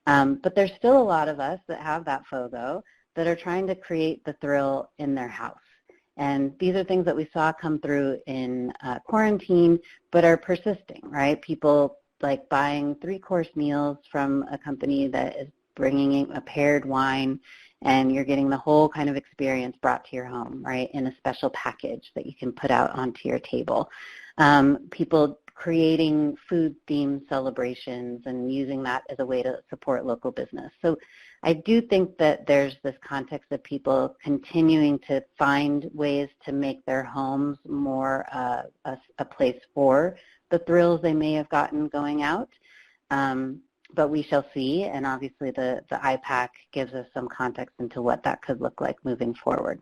But there's still a lot of us that have that FOGO that are trying to create the thrill in their house. And these are things that we saw come through in quarantine, but are persisting, right? People like buying 3-course meals from a company that is bringing in a paired wine, and you're getting the whole kind of experience brought to your home, right, in a special package that you can put out onto your table. People creating food-themed celebrations and using that as a way to support local business. So I do think that there's this context of people continuing to find ways to make their homes more a place for the thrills they may have gotten going out. But we shall see, and obviously the iPAQ gives us some context into what that could look like moving forward.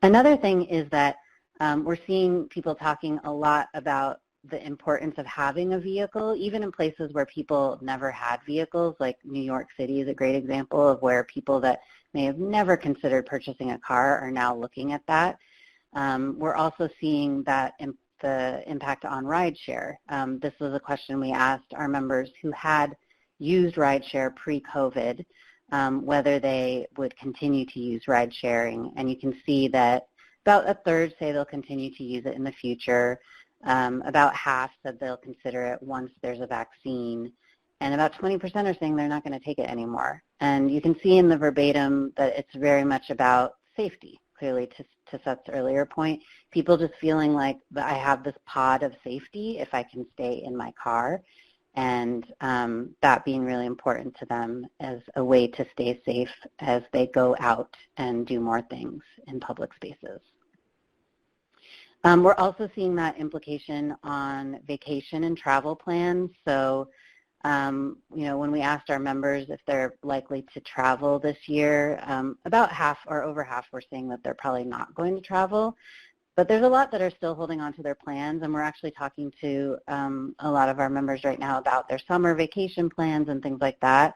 Another thing is that we're seeing people talking a lot about the importance of having a vehicle, even in places where people never had vehicles, like New York City is a great example of where people that may have never considered purchasing a car are now looking at that. We're also seeing that the impact on rideshare. This was a question we asked our members who had used rideshare pre-COVID, whether they would continue to use ride sharing. And you can see that about a third say they'll continue to use it in the future. About half said they'll consider it once there's a vaccine. And about 20% are saying they're not going to take it anymore. And you can see in the verbatim that it's very much about safety, clearly to Seth's earlier point. People just feeling like I have this pod of safety if I can stay in my car, and that being really important to them as a way to stay safe as they go out and do more things in public spaces. We're also seeing that implication on vacation and travel plans. So, when we asked our members if they're likely to travel this year, about half or over half were saying that they're probably not going to travel. But there's a lot that are still holding on to their plans, and we're actually talking to a lot of our members right now about their summer vacation plans and things like that.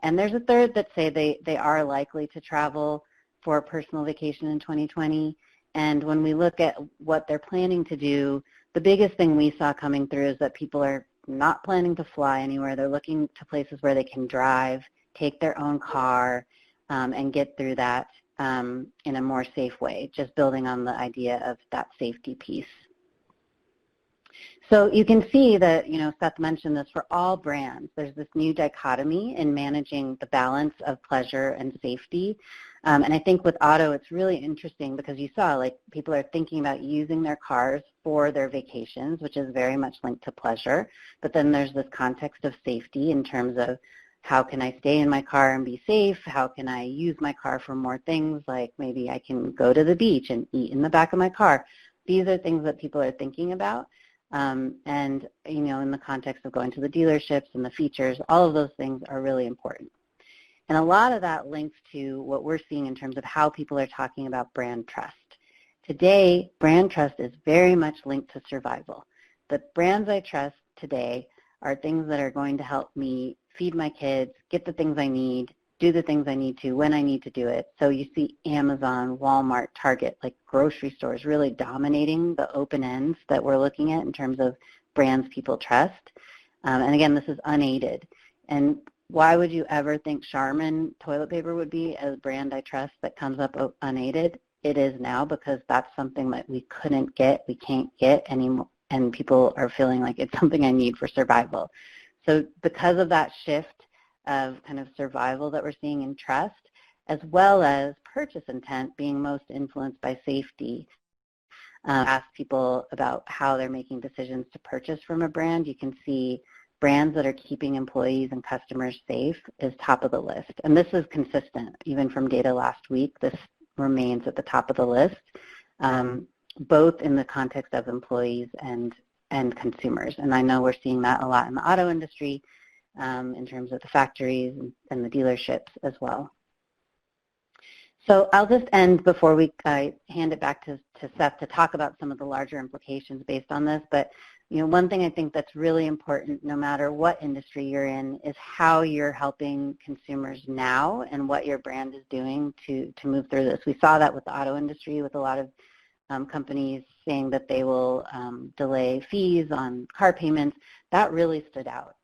And there's a third that say they are likely to travel for a personal vacation in 2020. And when we look at what they're planning to do, the biggest thing we saw coming through is that people are not planning to fly anywhere. They're looking to places where they can drive, take their own car, and get through that in a more safe way, just building on the idea of that safety piece. So you can see that, Seth mentioned this, for all brands, there's this new dichotomy in managing the balance of pleasure and safety. And I think with auto, it's really interesting because you saw, like, people are thinking about using their cars for their vacations, which is very much linked to pleasure. But then there's this context of safety in terms of how can I stay in my car and be safe? How can I use my car for more things, like maybe I can go to the beach and eat in the back of my car. These are things that people are thinking about. And, in the context of going to the dealerships and the features, all of those things are really important. And a lot of that links to what we're seeing in terms of how people are talking about brand trust. Today, brand trust is very much linked to survival. The brands I trust today are things that are going to help me feed my kids, get the things I need, do the things I need to when I need to do it. So you see Amazon, Walmart, Target, like grocery stores really dominating the open ends that we're looking at in terms of brands people trust. And again, this is unaided. And why would you ever think Charmin toilet paper would be a brand I trust that comes up unaided? It is now, because that's something that we couldn't get, we can't get anymore, and people are feeling like it's something I need for survival. So because of that shift of kind of survival that we're seeing in trust, as well as purchase intent being most influenced by safety, ask people about how they're making decisions to purchase from a brand, you can see brands that are keeping employees and customers safe is top of the list. And this is consistent. Even from data last week, this remains at the top of the list. both in the context of employees and consumers. And I know we're seeing that a lot in the auto industry in terms of the factories and the dealerships as well. So I'll just end before we hand it back to Seth to talk about some of the larger implications based on this. But one thing I think that's really important, no matter what industry you're in, is how you're helping consumers now and what your brand is doing to move through this. We saw that with the auto industry, with a lot of companies saying that they will delay fees on car payments. That really stood out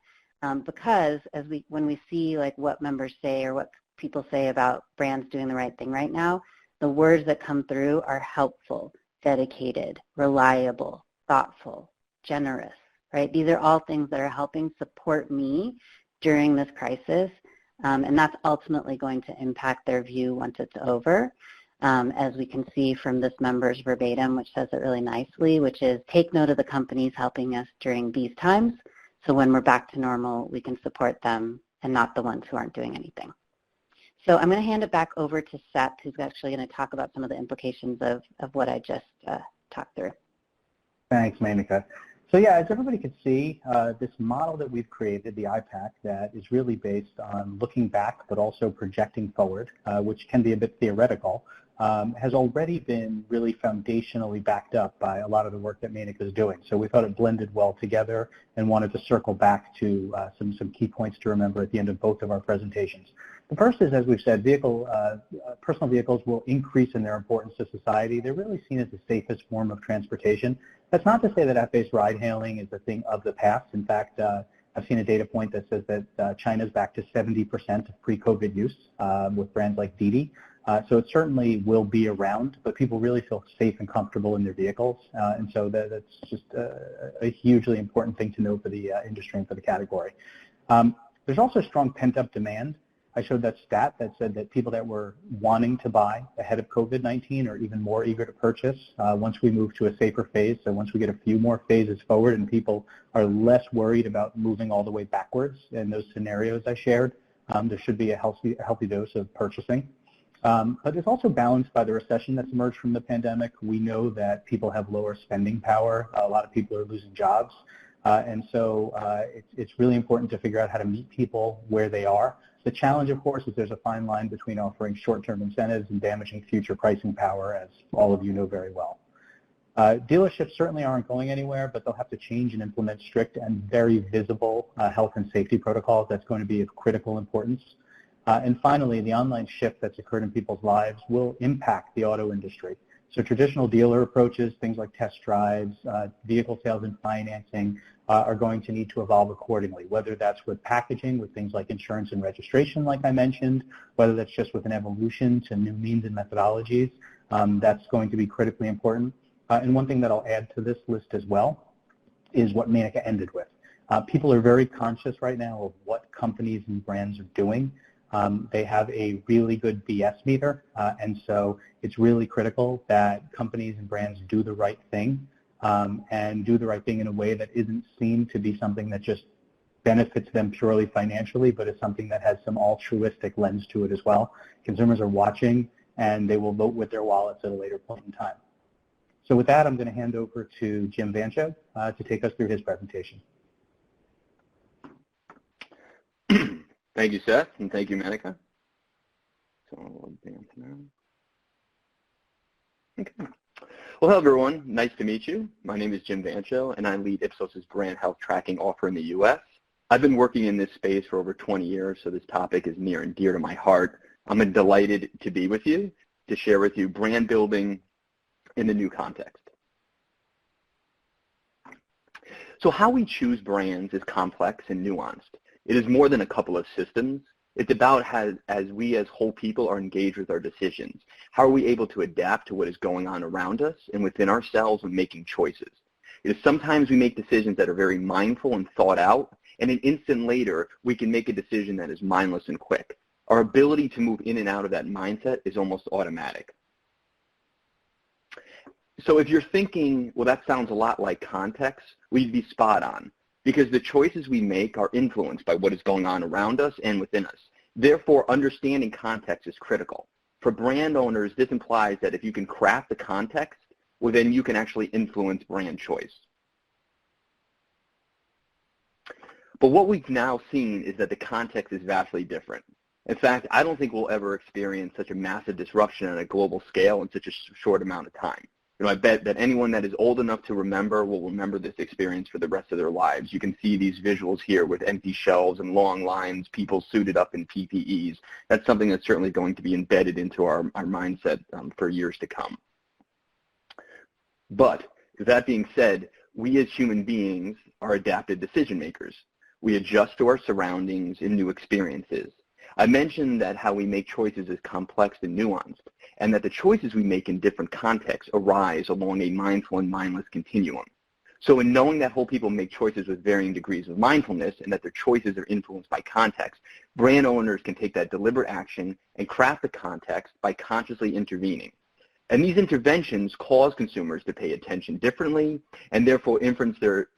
because when we see like what members say or what people say about brands doing the right thing right now, the words that come through are helpful, dedicated, reliable, thoughtful, generous, right? These are all things that are helping support me during this crisis, and that's ultimately going to impact their view once it's over. As we can see from this member's verbatim, which says it really nicely, which is take note of the companies helping us during these times, so when we're back to normal, we can support them and not the ones who aren't doing anything. So I'm going to hand it back over to Seth, who's actually going to talk about some of the implications of what I just talked through. Thanks, Monica. So yeah, as everybody can see, this model that we've created, the iPAQ, that is really based on looking back but also projecting forward, which can be a bit theoretical, has already been really foundationally backed up by a lot of the work that Monica is doing. So we thought it blended well together and wanted to circle back to some key points to remember at the end of both of our presentations. The first is, as we've said, personal vehicles will increase in their importance to society. They're really seen as the safest form of transportation. That's not to say that app-based ride-hailing is a thing of the past. In fact, I've seen a data point that says that China's back to 70% of pre-COVID use with brands like Didi. So it certainly will be around, but people really feel safe and comfortable in their vehicles. And so that's just a hugely important thing to know for the industry and for the category. There's also strong pent-up demand. I showed that stat that said that people that were wanting to buy ahead of COVID-19 are even more eager to purchase once we move to a safer phase. So once we get a few more phases forward and people are less worried about moving all the way backwards in those scenarios I shared, there should be a healthy dose of purchasing. But it's also balanced by the recession that's emerged from the pandemic. We know that people have lower spending power. A lot of people are losing jobs. And so it's really important to figure out how to meet people where they are. The challenge, of course, is there's a fine line between offering short-term incentives and damaging future pricing power, as all of you know very well. Dealerships certainly aren't going anywhere, but they'll have to change and implement strict and very visible health and safety protocols. That's going to be of critical importance. And finally, the online shift that's occurred in people's lives will impact the auto industry. So traditional dealer approaches, things like test drives, vehicle sales and financing are going to need to evolve accordingly, whether that's with packaging, with things like insurance and registration, like I mentioned, whether that's just with an evolution to new means and methodologies. That's going to be critically important. And one thing that I'll add to this list as well is what Monica ended with. People are very conscious right now of what companies and brands are doing. They have a really good BS meter, and so it's really critical that companies and brands do the right thing and do the right thing in a way that isn't seen to be something that just benefits them purely financially, but is something that has some altruistic lens to it as well. Consumers are watching, and they will vote with their wallets at a later point in time. So with that, I'm going to hand over to Jim Vancho to take us through his presentation. Thank you, Seth, and thank you, Monica. Okay. Well, hello, everyone. Nice to meet you. My name is Jim Vancho, and I lead Ipsos' brand health tracking offer in the U.S. I've been working in this space for over 20 years, so this topic is near and dear to my heart. I'm delighted to be with you, to share with you brand building in the new context. So how we choose brands is complex and nuanced. It is more than a couple of systems. It's about how, as we as whole people are engaged with our decisions, how are we able to adapt to what is going on around us and within ourselves when making choices. It is sometimes we make decisions that are very mindful and thought out, and an instant later, we can make a decision that is mindless and quick. Our ability to move in and out of that mindset is almost automatic. So if you're thinking, well, that sounds a lot like context, we'd be spot on, because the choices we make are influenced by what is going on around us and within us. Therefore, understanding context is critical. For brand owners, this implies that if you can craft the context, well, then you can actually influence brand choice. But what we've now seen is that the context is vastly different. In fact, I don't think we'll ever experience such a massive disruption on a global scale in such a short amount of time. I bet that anyone that is old enough to remember will remember this experience for the rest of their lives. You can see these visuals here with empty shelves and long lines, people suited up in PPEs. That's something that's certainly going to be embedded into our mindset for years to come. But that being said, we as human beings are adaptive decision makers. We adjust to our surroundings and new experiences. I mentioned that how we make choices is complex and nuanced, and that the choices we make in different contexts arise along a mindful and mindless continuum. So in knowing that whole people make choices with varying degrees of mindfulness and that their choices are influenced by context, brand owners can take that deliberate action and craft the context by consciously intervening. And these interventions cause consumers to pay attention differently and therefore influence their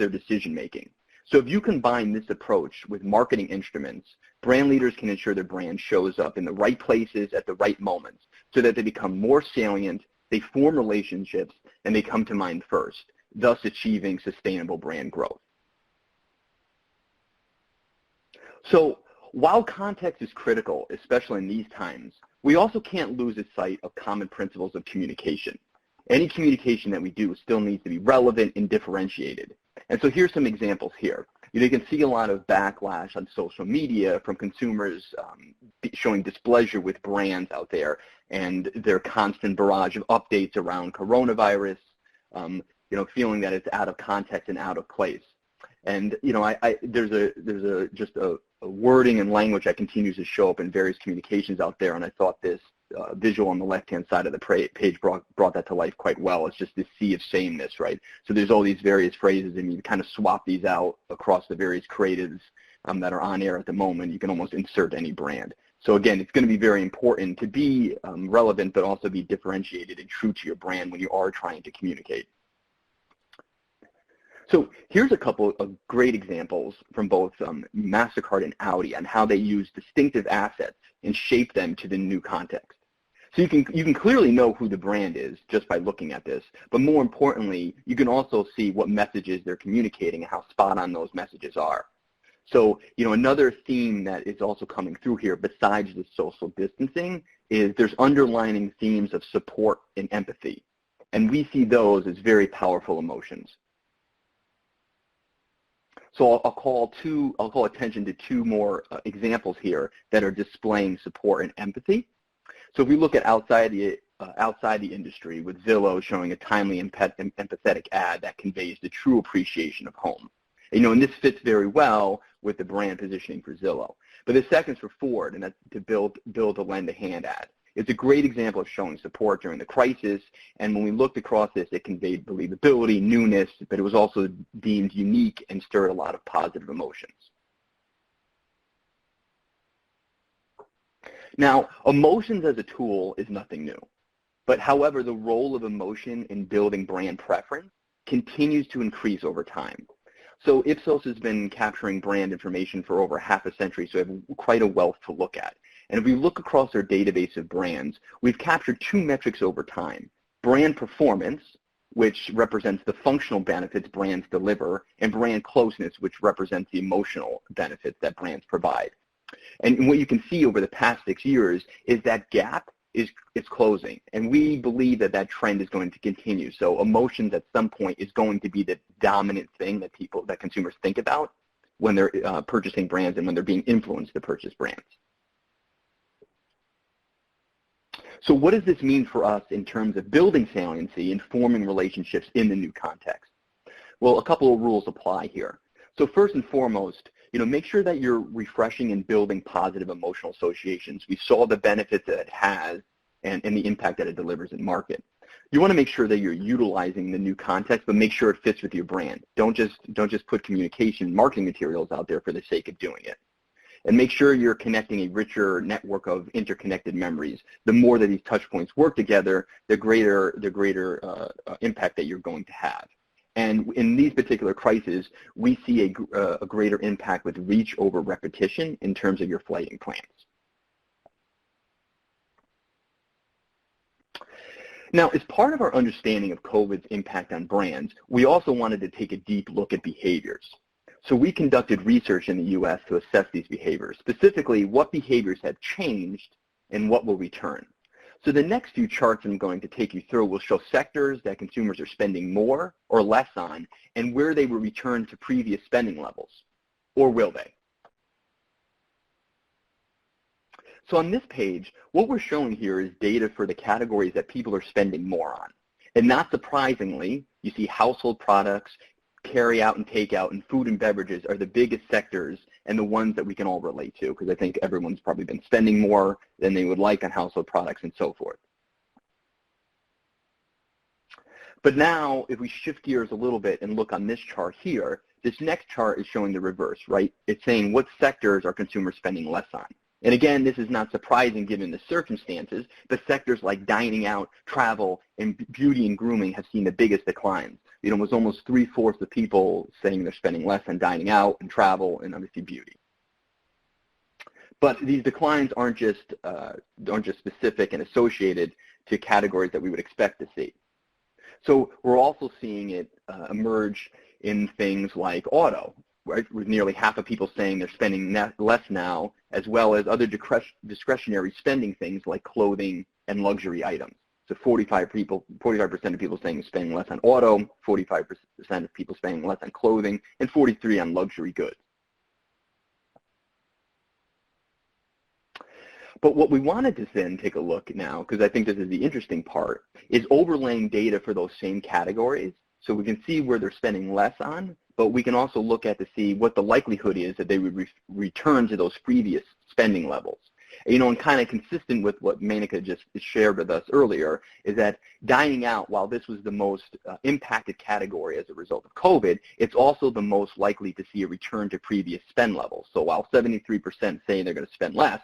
decision making. So if you combine this approach with marketing instruments, brand leaders can ensure their brand shows up in the right places at the right moments so that they become more salient, they form relationships, and they come to mind first, thus achieving sustainable brand growth. So while context is critical, especially in these times, we also can't lose sight of common principles of communication. Any communication that we do still needs to be relevant and differentiated. And so here's some examples here. You can see a lot of backlash on social media from consumers showing displeasure with brands out there and their constant barrage of updates around coronavirus, feeling that it's out of context and out of place. And there's just a wording and language that continues to show up in various communications out there, and I thought this visual on the left-hand side of the page brought that to life quite well. It's just this sea of sameness, right? So there's all these various phrases, and you kind of swap these out across the various creatives that are on air at the moment. You can almost insert any brand. So again, it's going to be very important to be relevant, but also be differentiated and true to your brand when you are trying to communicate. So here's a couple of great examples from both MasterCard and Audi on how they use distinctive assets and shape them to the new context. So you can clearly know who the brand is just by looking at this, but more importantly, you can also see what messages they're communicating and how spot on those messages are. So, another theme that is also coming through here besides the social distancing is there's underlining themes of support and empathy. And we see those as very powerful emotions. So I'll call attention to two more examples here that are displaying support and empathy. So if we look at outside the industry, with Zillow showing a timely empathetic ad that conveys the true appreciation of home. And this fits very well with the brand positioning for Zillow. But the second is for Ford, and that's to build a lend-a-hand ad. It's a great example of showing support during the crisis, and when we looked across this, it conveyed believability, newness, but it was also deemed unique and stirred a lot of positive emotions. Now, emotions as a tool is nothing new, but however, the role of emotion in building brand preference continues to increase over time. So Ipsos has been capturing brand information for over half a century, so we have quite a wealth to look at. And if we look across our database of brands, we've captured two metrics over time: brand performance, which represents the functional benefits brands deliver, and brand closeness, which represents the emotional benefits that brands provide. And what you can see over the past 6 years is that gap is closing, and we believe that that trend is going to continue. So emotions at some point is going to be the dominant thing that consumers think about when they're purchasing brands and when they're being influenced to purchase brands. So what does this mean for us in terms of building saliency and forming relationships in the new context? Well, a couple of rules apply here. So first and foremost, make sure that you're refreshing and building positive emotional associations. We saw the benefits that it has and the impact that it delivers in market. You want to make sure that you're utilizing the new context, but make sure it fits with your brand. Don't just put communication marketing materials out there for the sake of doing it. And make sure you're connecting a richer network of interconnected memories. The more that these touch points work together, the greater impact that you're going to have. And in these particular crises, we see a greater impact with reach over repetition in terms of your flighting plans. Now, as part of our understanding of COVID's impact on brands, we also wanted to take a deep look at behaviors. So we conducted research in the U.S. to assess these behaviors, specifically what behaviors have changed and what will return. So the next few charts I'm going to take you through will show sectors that consumers are spending more or less on and where they will return to previous spending levels, or will they? So on this page, what we're showing here is data for the categories that people are spending more on. And not surprisingly, you see household products, carry out and take out, and food and beverages are the biggest sectors and the ones that we can all relate to, because I think everyone's probably been spending more than they would like on household products and so forth. But now, if we shift gears a little bit and look on this chart here, this next chart is showing the reverse, right? It's saying what sectors are consumers spending less on. And again, this is not surprising given the circumstances, but sectors like dining out, travel, and beauty and grooming have seen the biggest declines. You know, it was almost 3/4 of people saying they're spending less on dining out and travel and obviously beauty. But these declines aren't just specific and associated to categories that we would expect to see. So we're also seeing it emerge in things like auto, right, with nearly half of people saying they're spending less now, as well as other discretionary spending things like clothing and luxury items. So 45% of people saying spending less on auto, 45% of people spending less on clothing, and 43% on luxury goods. But what we wanted to then take a look now, because I think this is the interesting part, is overlaying data for those same categories. So we can see where they're spending less on, but we can also look at to see what the likelihood is that they would return to those previous spending levels. You know, and kind of consistent with what Menaka just shared with us earlier, is that dining out, while this was the most impacted category as a result of COVID, it's also the most likely to see a return to previous spend levels. So while 73% say they're going to spend less,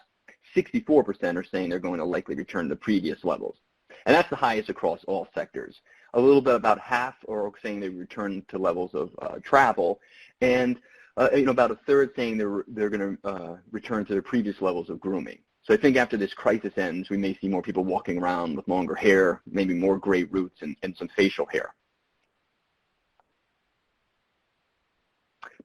64% are saying they're going to likely return to previous levels. And that's the highest across all sectors. A little bit, about half are saying they return to levels of travel, and you know, about a third saying they're going to return to their previous levels of grooming. So I think after this crisis ends, we may see more people walking around with longer hair, maybe more gray roots and some facial hair.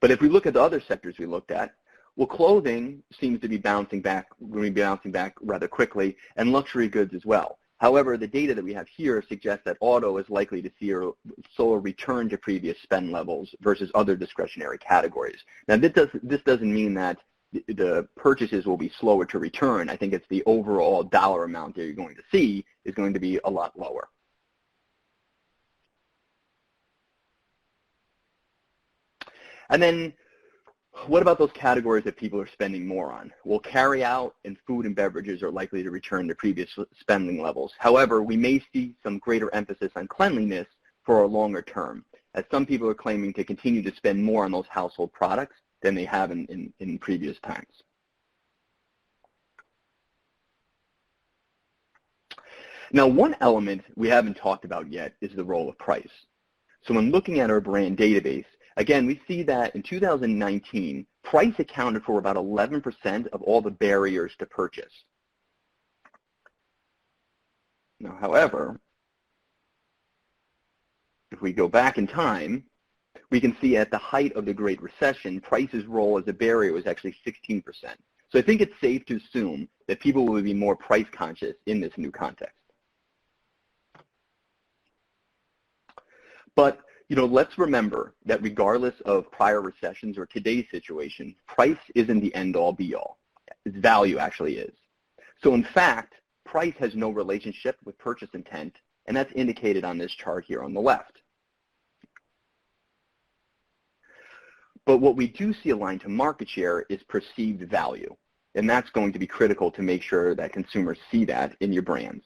But if we look at the other sectors we looked at, well, clothing seems to be bouncing back, rather quickly, and luxury goods as well. However, the data that we have here suggests that auto is likely to see a slower return to previous spend levels versus other discretionary categories. Now, this doesn't mean that the purchases will be slower to return. I think it's the overall dollar amount that you're going to see is going to be a lot lower. And then what about those categories that people are spending more on? Well, carry out and food and beverages are likely to return to previous spending levels. However, we may see some greater emphasis on cleanliness for a longer term, as some people are claiming to continue to spend more on those household products than they have in previous times. Now, one element we haven't talked about yet is the role of price. So when looking at our brand database, again, we see that in 2019, price accounted for about 11% of all the barriers to purchase. Now, however, if we go back in time, we can see at the height of the Great Recession, price's role as a barrier was actually 16%. So I think it's safe to assume that people will be more price conscious in this new context. But you know, let's remember that regardless of prior recessions or today's situation, price isn't the end-all be-all. Its value actually is. So in fact, price has no relationship with purchase intent, and that's indicated on this chart here on the left. But what we do see aligned to market share is perceived value, and that's going to be critical to make sure that consumers see that in your brands.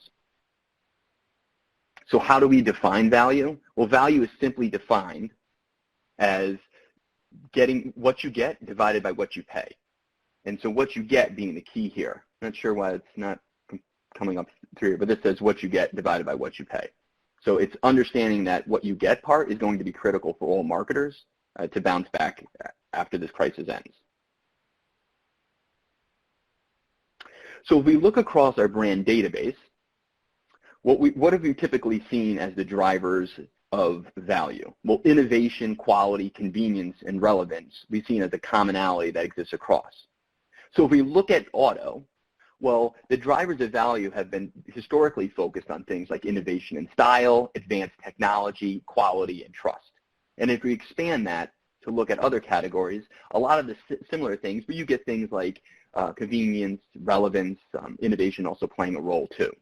So how do we define value? Well, value is simply defined as getting what you get divided by what you pay. And so what you get being the key here. I'm not sure why it's not coming up here, but this says what you get divided by what you pay. So it's understanding that what you get part is going to be critical for all marketers to bounce back after this crisis ends. So if we look across our brand database, what have we typically seen as the drivers of value? Well, innovation, quality, convenience, and relevance we've seen as a commonality that exists across. So if we look at auto, well, the drivers of value have been historically focused on things like innovation and style, advanced technology, quality, and trust. And if we expand that to look at other categories, a lot of the similar things, but you get things like convenience, relevance, innovation also playing a role too.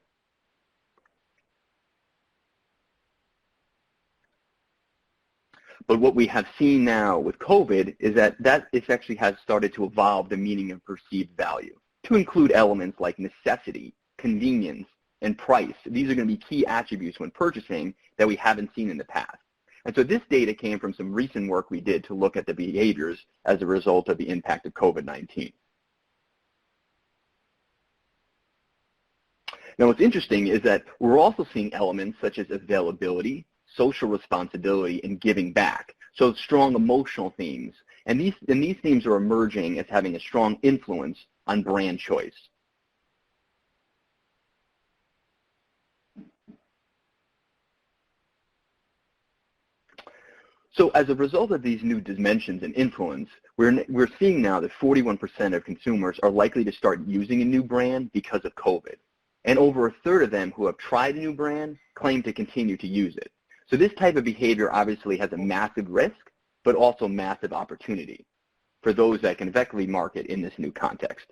But what we have seen now with COVID is that it actually has started to evolve the meaning of perceived value to include elements like necessity, convenience, and price. These are going to be key attributes when purchasing that we haven't seen in the past. And so this data came from some recent work we did to look at the behaviors as a result of the impact of COVID-19. Now what's interesting is that we're also seeing elements such as availability, social responsibility, and giving back. So strong emotional themes. And these themes are emerging as having a strong influence on brand choice. So as a result of these new dimensions and influence, we're seeing now that 41% of consumers are likely to start using a new brand because of COVID. And over a third of them who have tried a new brand claim to continue to use it. So this type of behavior obviously has a massive risk, but also massive opportunity for those that can effectively market in this new context.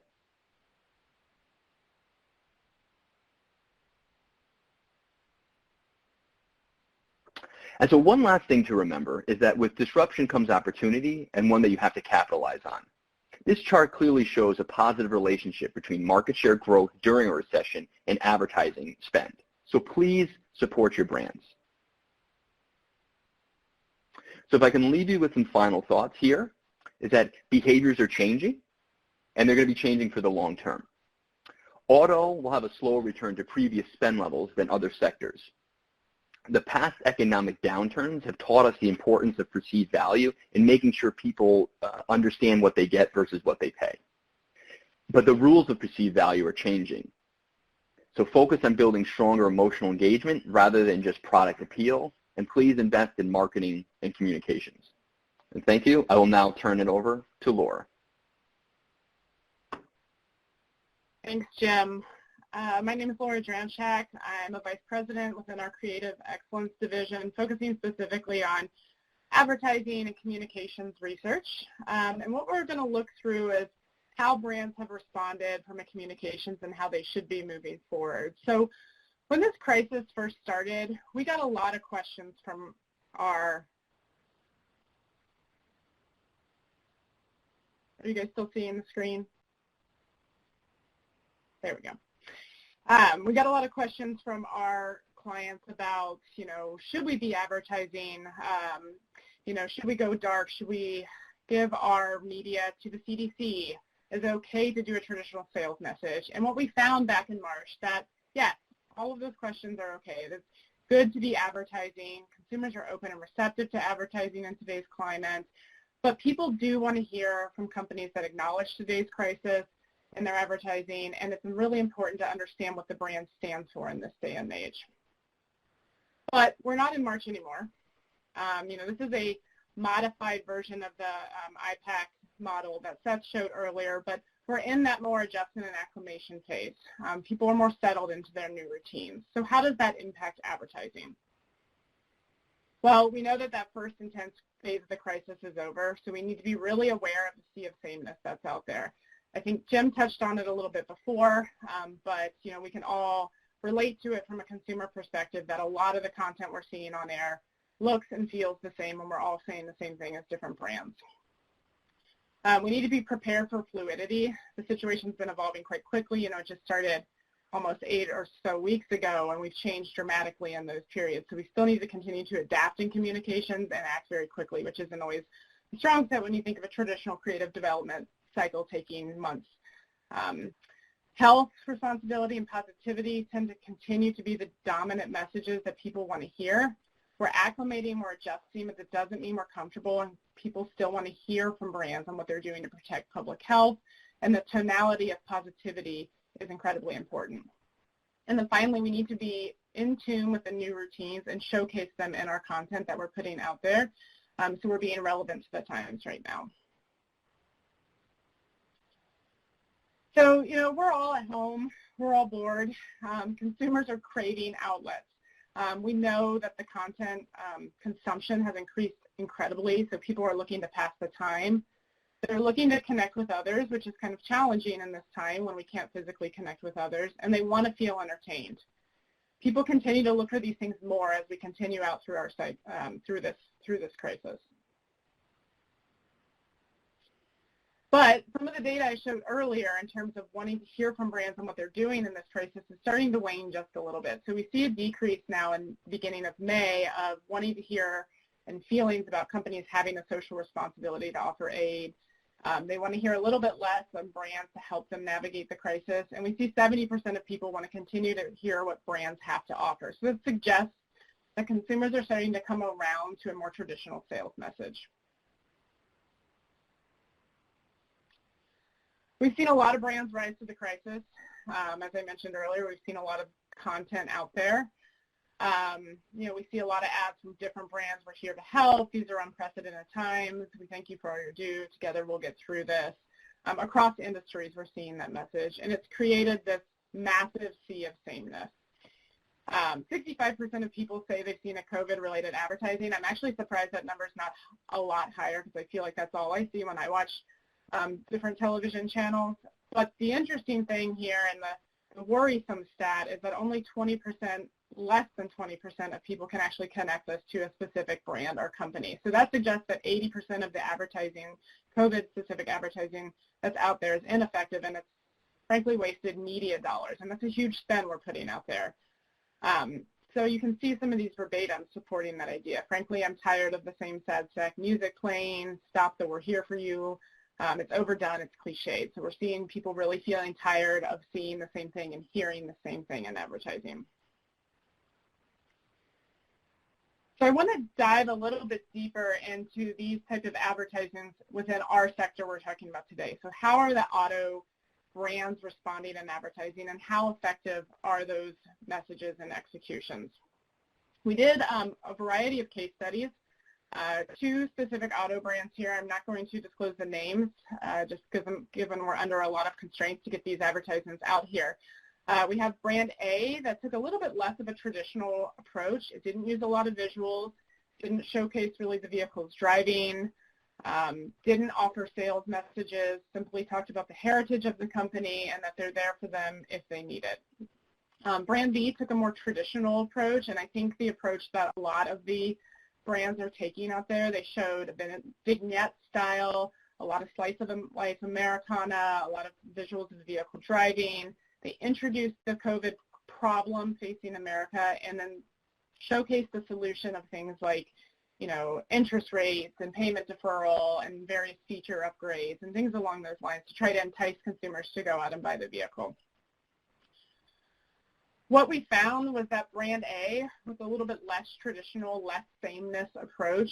And so one last thing to remember is that with disruption comes opportunity, and one that you have to capitalize on. This chart clearly shows a positive relationship between market share growth during a recession and advertising spend. So please support your brands. So if I can leave you with some final thoughts here, is that behaviors are changing, and they're going to be changing for the long term. Auto will have a slower return to previous spend levels than other sectors. The past economic downturns have taught us the importance of perceived value in making sure people understand what they get versus what they pay. But the rules of perceived value are changing. So focus on building stronger emotional engagement rather than just product appeal, and please invest in marketing and communications. And thank you. I will now turn it over to Laura. Thanks, Jim. My name is Laura Dranchak. I'm a vice president within our Creative Excellence Division, focusing specifically on advertising and communications research. And what we're going to look through is how brands have responded from a communications and how they should be moving forward. So when this crisis first started, we got a lot of questions from our, are you guys still seeing the screen? There we go. We got a lot of questions from our clients about, should we be advertising? Should we go dark? Should we give our media to the CDC? Is it okay to do a traditional sales message? And what we found back in March that, yes, all of those questions are okay. It's good to be advertising. Consumers are open and receptive to advertising in today's climate. But people do want to hear from companies that acknowledge today's crisis in their advertising, and it's really important to understand what the brand stands for in this day and age. But we're not in March anymore. This is a modified version of the iPAQ model that Seth showed earlier, but we're in that more adjustment and acclimation phase. People are more settled into their new routines. So how does that impact advertising? Well, we know that that first intense phase of the crisis is over, so we need to be really aware of the sea of sameness that's out there. I think Jim touched on it a little bit before, but we can all relate to it from a consumer perspective that a lot of the content we're seeing on air looks and feels the same, and we're all saying the same thing as different brands. We need to be prepared for fluidity. The situation's been evolving quite quickly. It just started almost 8 or so weeks ago, and we've changed dramatically in those periods. So we still need to continue to adapt in communications and act very quickly, which isn't always a strong set when you think of a traditional creative development cycle taking months. Health, responsibility, and positivity tend to continue to be the dominant messages that people want to hear. We're acclimating, we're adjusting, but that doesn't mean we're comfortable, and people still want to hear from brands on what they're doing to protect public health, and the tonality of positivity is incredibly important. And then finally, we need to be in tune with the new routines and showcase them in our content that we're putting out there. So we're being relevant to the times right now. So, you know, we're all at home, we're all bored. Consumers are craving outlets. We know that the content consumption has increased incredibly, so people are looking to pass the time. They're looking to connect with others, which is kind of challenging in this time when we can't physically connect with others, and they want to feel entertained. People continue to look for these things more as we continue out through our site, through this crisis. But some of the data I showed earlier in terms of wanting to hear from brands and what they're doing in this crisis is starting to wane just a little bit. So we see a decrease now in the beginning of May of wanting to hear and feelings about companies having a social responsibility to offer aid. They want to hear a little bit less on brands to help them navigate the crisis. And we see 70% of people want to continue to hear what brands have to offer. So that suggests that consumers are starting to come around to a more traditional sales message. We've seen a lot of brands rise to the crisis. As I mentioned earlier, we've seen a lot of content out there. You know, we see a lot of ads from different brands. We're here to help. These are unprecedented times. We thank you for all you do. Together we'll get through this. Across industries, we're seeing that message, and it's created this massive sea of sameness. 65% of people say they've seen a COVID-related advertising. I'm actually surprised that number's not a lot higher because I feel like that's all I see when I watch different television channels. But the interesting thing here and the worrisome stat is that only 20%, less than 20% of people can actually connect us to a specific brand or company. So that suggests that 80% of the advertising, COVID-specific advertising that's out there is ineffective, and it's frankly wasted media dollars. And that's a huge spend we're putting out there. So you can see some of these verbatim supporting that idea. Frankly, I'm tired of the same sad sack music playing, stop the we're here for you. It's overdone, it's cliched. So we're seeing people really feeling tired of seeing the same thing and hearing the same thing in advertising. So I want to dive a little bit deeper into these types of advertisements within our sector we're talking about today. So how are the auto brands responding in advertising, and how effective are those messages and executions? We did a variety of case studies. Two specific auto brands here. I'm not going to disclose the names just given we're under a lot of constraints to get these advertisements out here. We have brand A that took a little bit less of a traditional approach. It didn't use a lot of visuals, didn't showcase really the vehicles driving, didn't offer sales messages, simply talked about the heritage of the company and that they're there for them if they need it. Brand B took a more traditional approach, and I think the approach that a lot of the brands are taking out there. They showed a vignette style, a lot of slice of life Americana, a lot of visuals of the vehicle driving. They introduced the COVID problem facing America and then showcased the solution of things like, you know, interest rates and payment deferral and various feature upgrades and things along those lines to try to entice consumers to go out and buy the vehicle. What we found was that brand A, with a little bit less traditional, less sameness approach,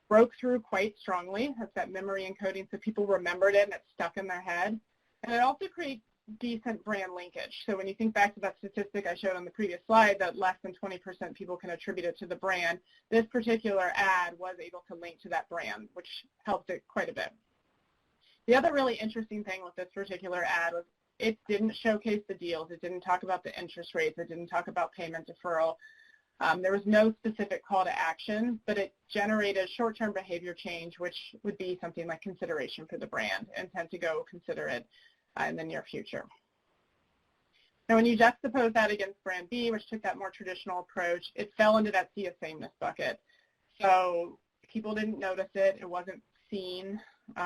broke through quite strongly. That's that memory encoding, so people remembered it and it stuck in their head. And it also creates decent brand linkage. So when you think back to that statistic I showed on the previous slide that less than 20% people can attribute it to the brand, this particular ad was able to link to that brand, which helped it quite a bit. The other really interesting thing with this particular ad was it didn't showcase the deals. It didn't talk about the interest rates. It didn't talk about payment deferral. There was no specific call to action, but it generated short-term behavior change, which would be something like consideration for the brand, intent to go consider it in the near future. Now, when you juxtapose that against brand B, which took that more traditional approach, it fell into that sea of sameness bucket. So people didn't notice it. It wasn't seen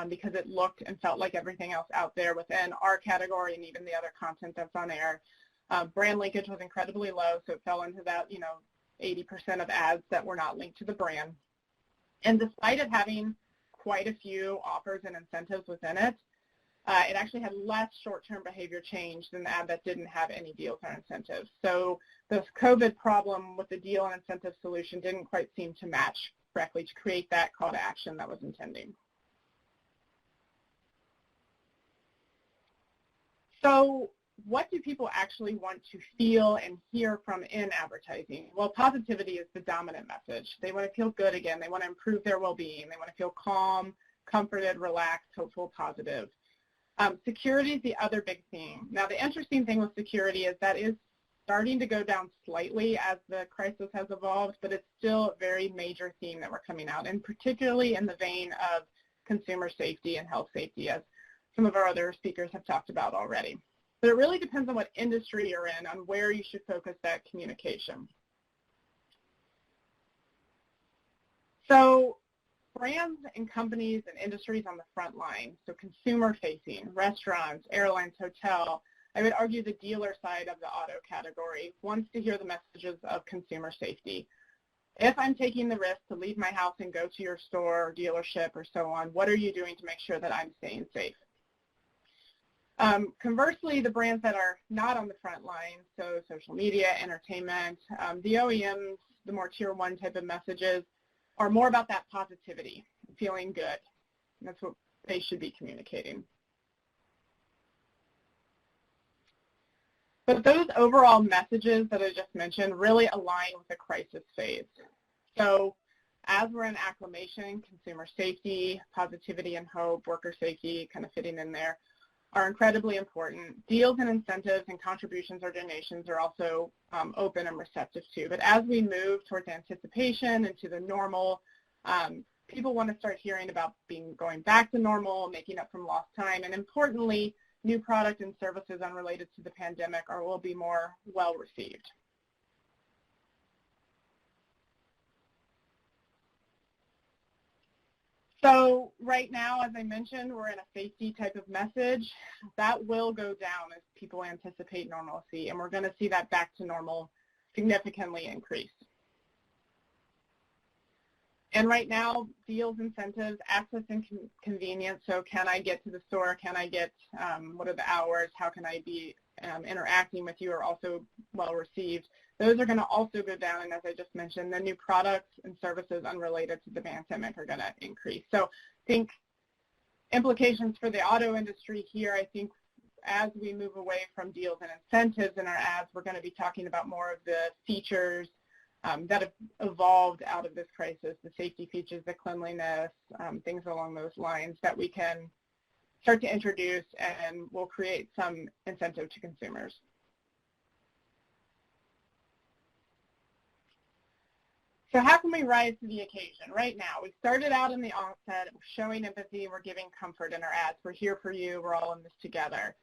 because it looked and felt like everything else out there within our category and even the other content that's on air. Brand linkage was incredibly low, so it fell into that, 80% of ads that were not linked to the brand. And despite it having quite a few offers and incentives within it, it actually had less short-term behavior change than the ad that didn't have any deals or incentives. So the COVID problem with the deal and incentive solution didn't quite seem to match correctly to create that call to action that was intending. So what do people actually want to feel and hear from in advertising? Well, positivity is the dominant message. They want to feel good again. They want to improve their well-being. They want to feel calm, comforted, relaxed, hopeful, positive. Security is the other big theme. Now, the interesting thing with security is that is starting to go down slightly as the crisis has evolved, but it's still a very major theme that we're coming out, and particularly in the vein of consumer safety and health safety, as some of our other speakers have talked about already. But it really depends on what industry you're in, on where you should focus that communication. So brands and companies and industries on the front line, so consumer-facing, restaurants, airlines, hotel, I would argue the dealer side of the auto category wants to hear the messages of consumer safety. If I'm taking the risk to leave my house and go to your store or dealership or so on, what are you doing to make sure that I'm staying safe? Conversely, the brands that are not on the front line, so social media, entertainment, the OEMs, the more tier one type of messages, are more about that positivity, feeling good. And that's what they should be communicating. But those overall messages that I just mentioned really align with the crisis phase. So as we're in acclimation, consumer safety, positivity and hope, worker safety kind of fitting in there, are incredibly important. Deals and incentives and contributions or donations are also open and receptive too. But as we move towards anticipation and to the normal, people want to start hearing about going back to normal, making up from lost time, and importantly, new product and services unrelated to the pandemic will be more well received. So right now, as I mentioned, we're in a safety type of message. That will go down as people anticipate normalcy, and we're going to see that back to normal significantly increase. And right now, deals, incentives, access and convenience, so can I get to the store, can I get, what are the hours, how can I be interacting with you, are also well received. Those are going to also go down, and as I just mentioned, the new products and services unrelated to the pandemic are going to increase. So I think implications for the auto industry here, I think as we move away from deals and incentives in our ads, we're going to be talking about more of the features that have evolved out of this crisis, the safety features, the cleanliness, things along those lines that we can start to introduce and will create some incentive to consumers. So how can we rise to the occasion? Right now, we started out in the onset showing empathy, we're giving comfort in our ads, we're here for you, we're all in this together.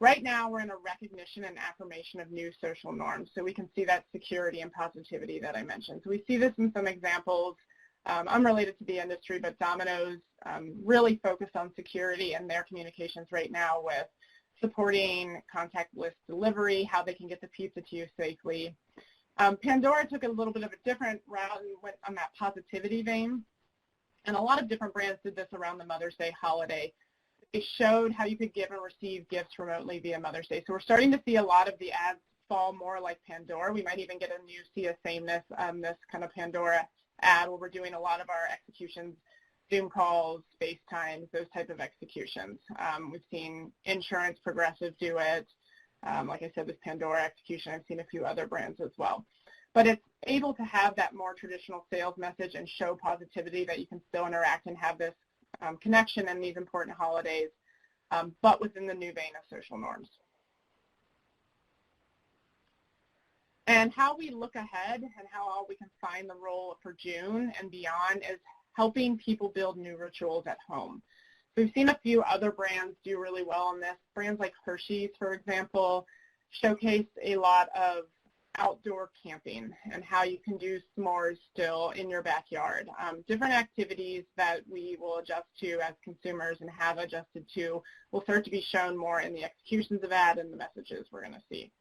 Right now, we're in a recognition and affirmation of new social norms, so we can see that security and positivity that I mentioned. So we see this in some examples, unrelated to the industry, but Domino's really focused on security in their communications right now with supporting contactless delivery, how they can get the pizza to you safely. Pandora took a little bit of a different route and went on that positivity vein, and a lot of different brands did this around the Mother's Day holiday. They showed how you could give and receive gifts remotely via Mother's Day. So we're starting to see a lot of the ads fall more like Pandora. We might even get a new See a Sameness, this kind of Pandora ad where we're doing a lot of our executions, Zoom calls, FaceTimes, those type of executions. We've seen Insurance, Progressive do it. Like I said, this Pandora execution, I've seen a few other brands as well. But it's able to have that more traditional sales message and show positivity that you can still interact and have this connection in these important holidays, but within the new vein of social norms. And how we look ahead and how we can find the role for June and beyond is helping people build new rituals at home. So we've seen a few other brands do really well on this. Brands like Hershey's, for example, showcased a lot of outdoor camping and how you can do s'mores still in your backyard. Different activities that we will adjust to as consumers and have adjusted to will start to be shown more in the executions of ad and the messages we're going to see.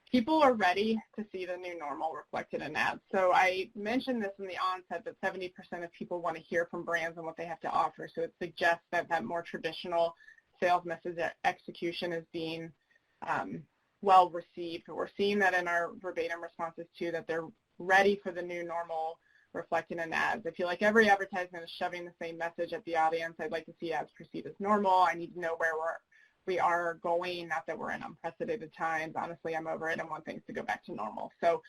People are ready to see the new normal reflected in ads. So I mentioned this in the onset that 70% of people want to hear from brands and what they have to offer. So it suggests that that more traditional sales message execution is being well received. We're seeing that in our verbatim responses too, that they're ready for the new normal reflected in ads. I feel like every advertisement is shoving the same message at the audience. I'd like to see ads proceed as normal. I need to know where we are going, not that we're in unprecedented times. Honestly, I'm over it and want things to go back to normal. So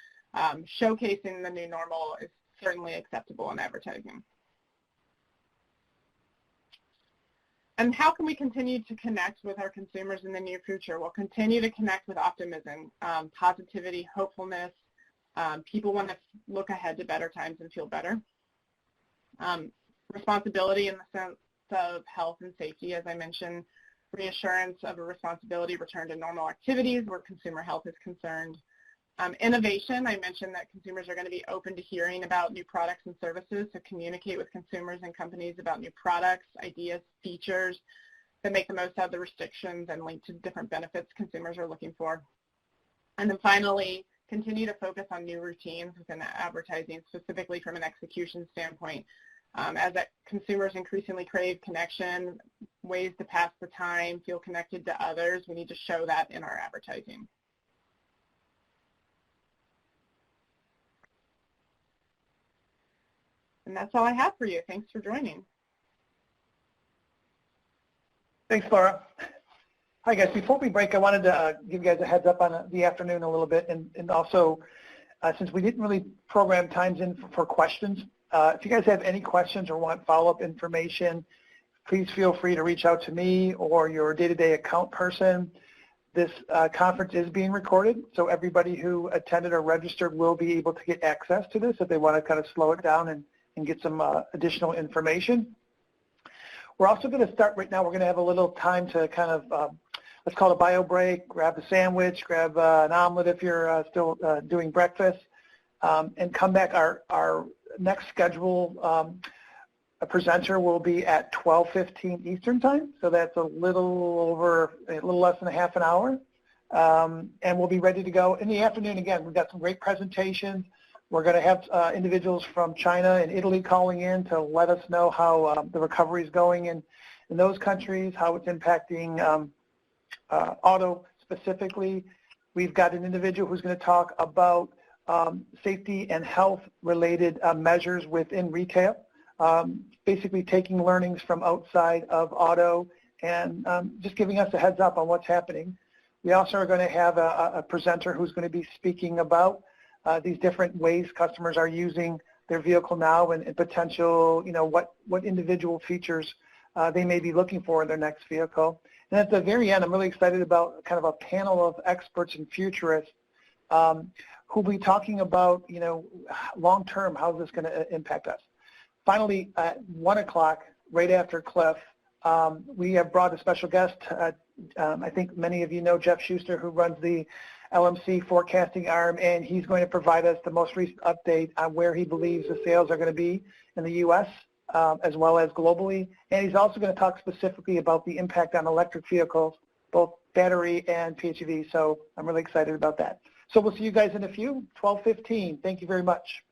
showcasing the new normal is certainly acceptable in advertising. And how can we continue to connect with our consumers in the near future? We'll continue to connect with optimism, positivity, hopefulness. People want to look ahead to better times and feel better. Responsibility in the sense of health and safety, as I mentioned, reassurance of a responsibility return to normal activities where consumer health is concerned. Innovation, I mentioned that consumers are going to be open to hearing about new products and services, so communicate with consumers and companies about new products, ideas, features that make the most out of the restrictions and link to different benefits consumers are looking for. And then finally, continue to focus on new routines within advertising, specifically from an execution standpoint. As consumers increasingly crave connection, ways to pass the time, feel connected to others, we need to show that in our advertising. And that's all I have for you. Thanks for joining. Thanks, Laura. Hi, guys. Before we break, I wanted to give you guys a heads up on the afternoon a little bit, and also, since we didn't really program times in for questions, if you guys have any questions or want follow-up information, please feel free to reach out to me or your day-to-day account person. This conference is being recorded, so everybody who attended or registered will be able to get access to this if they want to kind of slow it down and get some additional information. We're also going to start right now. We're going to have a little time to kind of, let's call it a bio break, grab a sandwich, grab an omelet if you're still doing breakfast, and come back. Our next schedule presenter will be at 12:15 Eastern time, so that's a little less than a half an hour, and we'll be ready to go in the afternoon. Again, we've got some great presentations. We're going to have individuals from China and Italy calling in to let us know how the recovery is going in those countries, how it's impacting auto specifically. We've got an individual who's going to talk about safety and health related measures within retail, basically taking learnings from outside of auto and just giving us a heads up on what's happening. We also are going to have a presenter who's going to be speaking about these different ways customers are using their vehicle now and potential, what individual features they may be looking for in their next vehicle. And at the very end, I'm really excited about kind of a panel of experts and futurists who will be talking about, long-term, how is this going to impact us. Finally, at 1 o'clock, right after Cliff, we have brought a special guest. I think many of you know Jeff Schuster, who runs the LMC forecasting arm, and he's going to provide us the most recent update on where he believes the sales are going to be in the U.S. As well as globally. And he's also going to talk specifically about the impact on electric vehicles, both battery and PHEV. So I'm really excited about that. So we'll see you guys in a few, 12:15. Thank you very much.